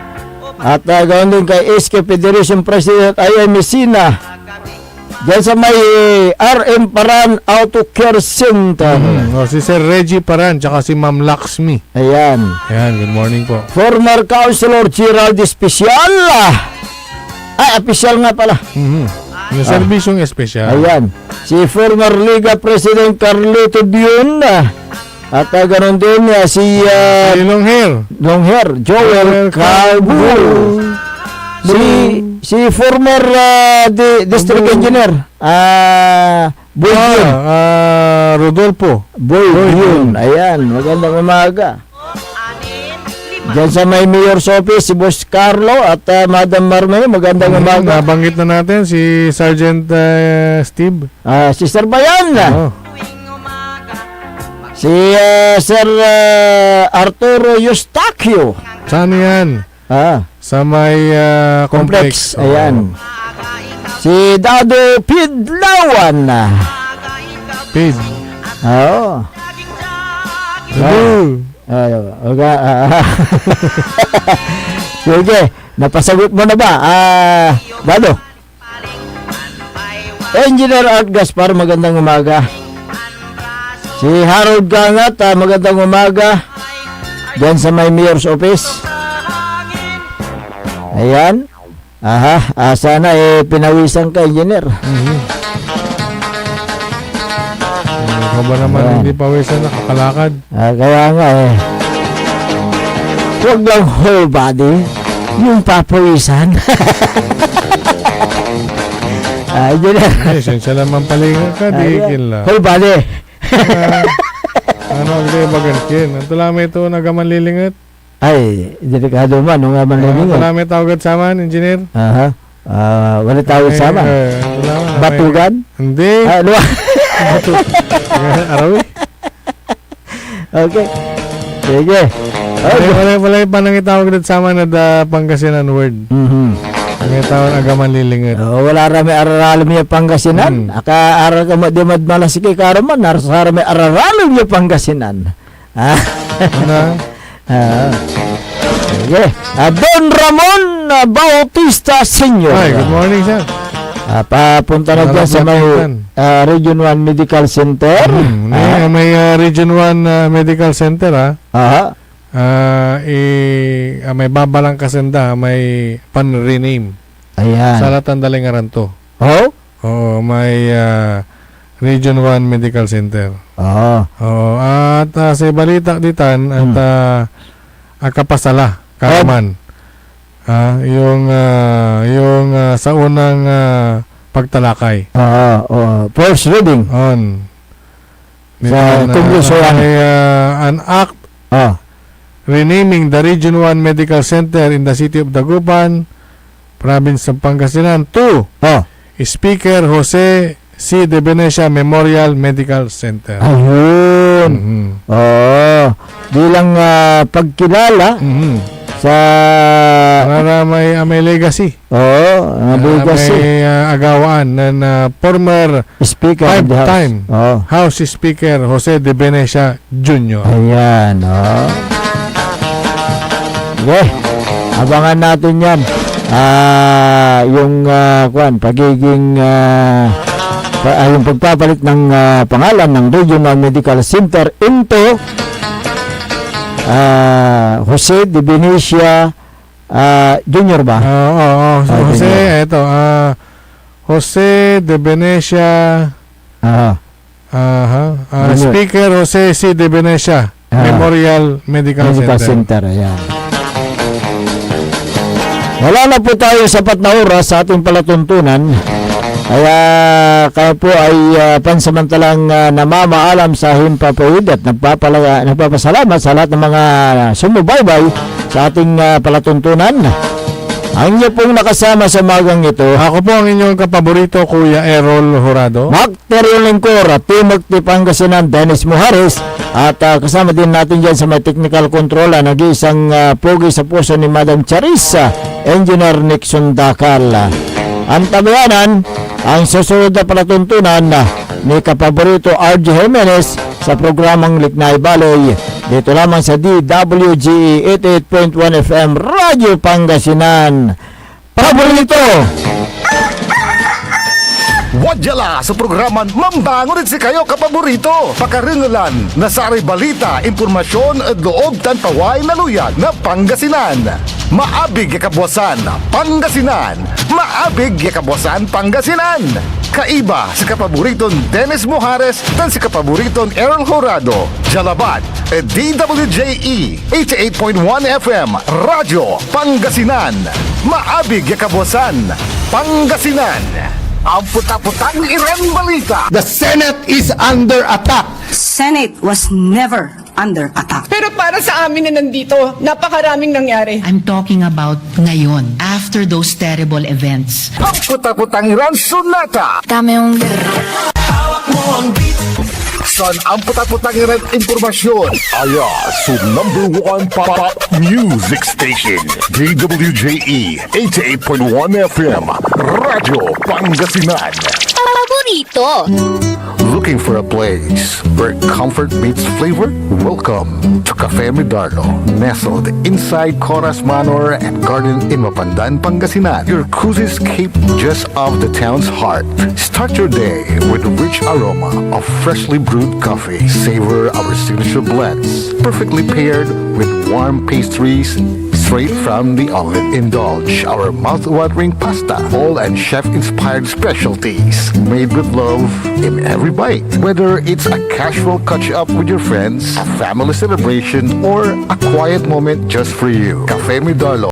At ganoon din kay SK Federation President Ayay Messina. Diyan sa may RM Paran Auto Care Center. Si Sir Reggie Paran, tsaka si Ma'am Laxmi. Ayan, good morning po. Former Councilor Gerald Especial. Official nga pala. Yung serbisyong espesyal. Ayan. Si former Liga President Carlito Dion. At ganoon din si Longhair Joel Calvo. Si former district engineer Boy Yun. Rodolfo Boy Yun. Ayan, magandang umaga. Diyan sa may mayor's office si Boss Carlo at Madam Marmay, magandang umaga. Nabanggit na natin si Sergeant Steve. Si Sir Bayan. Si Sir Arturo Eustaquio. Saan yan? Sa may complex. Ayan. Si Dado Pidlawan. Pid. Oo. Sige, napasagot mo na ba? Dado. Engineer Art Gaspar, magandang umaga. Si Harold Gangat, magandang umaga. Diyan sa may mayor's office. Ayan. Sana pinawisan ka, engineer. Ako ba naman hindi pawisan, nakakalakad? Kaya nga huwag lang whole body, yung papawisan. Engineer. Siya naman palinga ka, diikin lang. Whole body. Ang bagankin? Ang tulami ito nagaman lilingat? Ay, delikado man, nung nga man lilingat. Tulami tawagad sa man, engineer? Wala tawag sama. Batugan? Hindi. Arawi. Okay. Sige. Wala pa nang itawag na sama na da Pangasinan word. Ang itawag agaman lilingot. Wala rami araralim niya Pangasinan. Aka aral ka di madmalasiki karoman. Rami araralim niya Pangasinan. Sige. Don Ramon Bautista Sr. Hi, good morning, sir. Papunta na dyan sa may Region 1 Medical Center. May Region 1 Medical Center, may babalang kasenda, may pan-rename. Ayan. Salatan dalingaran to. Oh? Oo, may Region 1 Medical Center. Oo. At sa balita ditan, at kapasala, karaman. Yung sa unang pagtalakay. First reading. On. Sa Kongreso yan. An act renaming the Region 1 Medical Center in the city of Dagupan, province of Pangasinan, to Speaker Jose C. De Venecia Memorial Medical Center. Ayun. Bilang pagkilala sa para may legacy. legacy. May agawaan na former Speaker of the five-time House. House Speaker Jose De Venecia Jr. Ayan. Okay. Abangan natin yan. Yung pagiging yung pagpapalit ng pangalan ng Regional Medical Center into Jose De Venecia Jr. ba? Jose, Jose De Venecia Speaker Jose C. De Venecia Memorial Medical Center. Ayan. Wala na po tayo sapat na oras sa ating palatuntunan. Kaya po ay pansamantalang namamaalam sa himpapawid at nagpapasalamat sa lahat ng mga sumubaybay sa ating palatuntunan. Ang inyo pong nakasama sa magang ito. Ako po ang inyong kapaborito, Kuya Errol Jurado. Macterio Lingkor at Timothy Pangasinan, Dennis Mujares. At kasama din natin dyan sa may technical control nag-iisang pogi sa puso ni Madam Charissa, Engineer Nixon Dakal. Ang tabayanan, ang susunod na palatuntunan ni kapaborito RJ Jimenez sa programang Liknay Balay. Dito lamang sa DWGE 88.1 FM Radyo Pangasinan. Paborito! Wadyala sa programan Mambangon si kayo kapaborito. Pakaringalan na sa aray balita, impormasyon at loob tan paway na luyag na Pangasinan. Maabig ya kabwasan Pangasinan. Maabig ya kabwasan Pangasinan. Kaiba sa kapaboriton Dennis Mujares tan si kapaboriton Errol Jurado. Jalabat at DWJE 88.1 FM Radyo Pangasinan. Maabig ya kabwasan Pangasinan. Ang puta-putang irang balita. The Senate is under attack. Senate was never under attack. Pero para sa amin na nandito, napakaraming nangyari. I'm talking about ngayon, after those terrible events. Ang puta-putang irang sunata. Dami yung... Hawak mo ang beat. San ang puta-putang irang impormasyon. Aya sa number 1 pop music station. DWJE 88.1 FM Radyo Pangasinan. Paborito. Looking for a place where comfort meets flavor? Welcome to Cafe Medardo, nestled inside Coras Manor and Garden in Mapandan, Pangasinan. Your cozy escape just off the town's heart. Start your day with a rich aroma of freshly brewed coffee. Savor our signature blends, perfectly paired with warm pastries straight from the oven. Indulge our mouth-watering pasta, all and chef-inspired specialties made with love in every bite. Whether it's a casual catch-up with your friends, a family celebration, or a quiet moment just for you, Cafe Medardo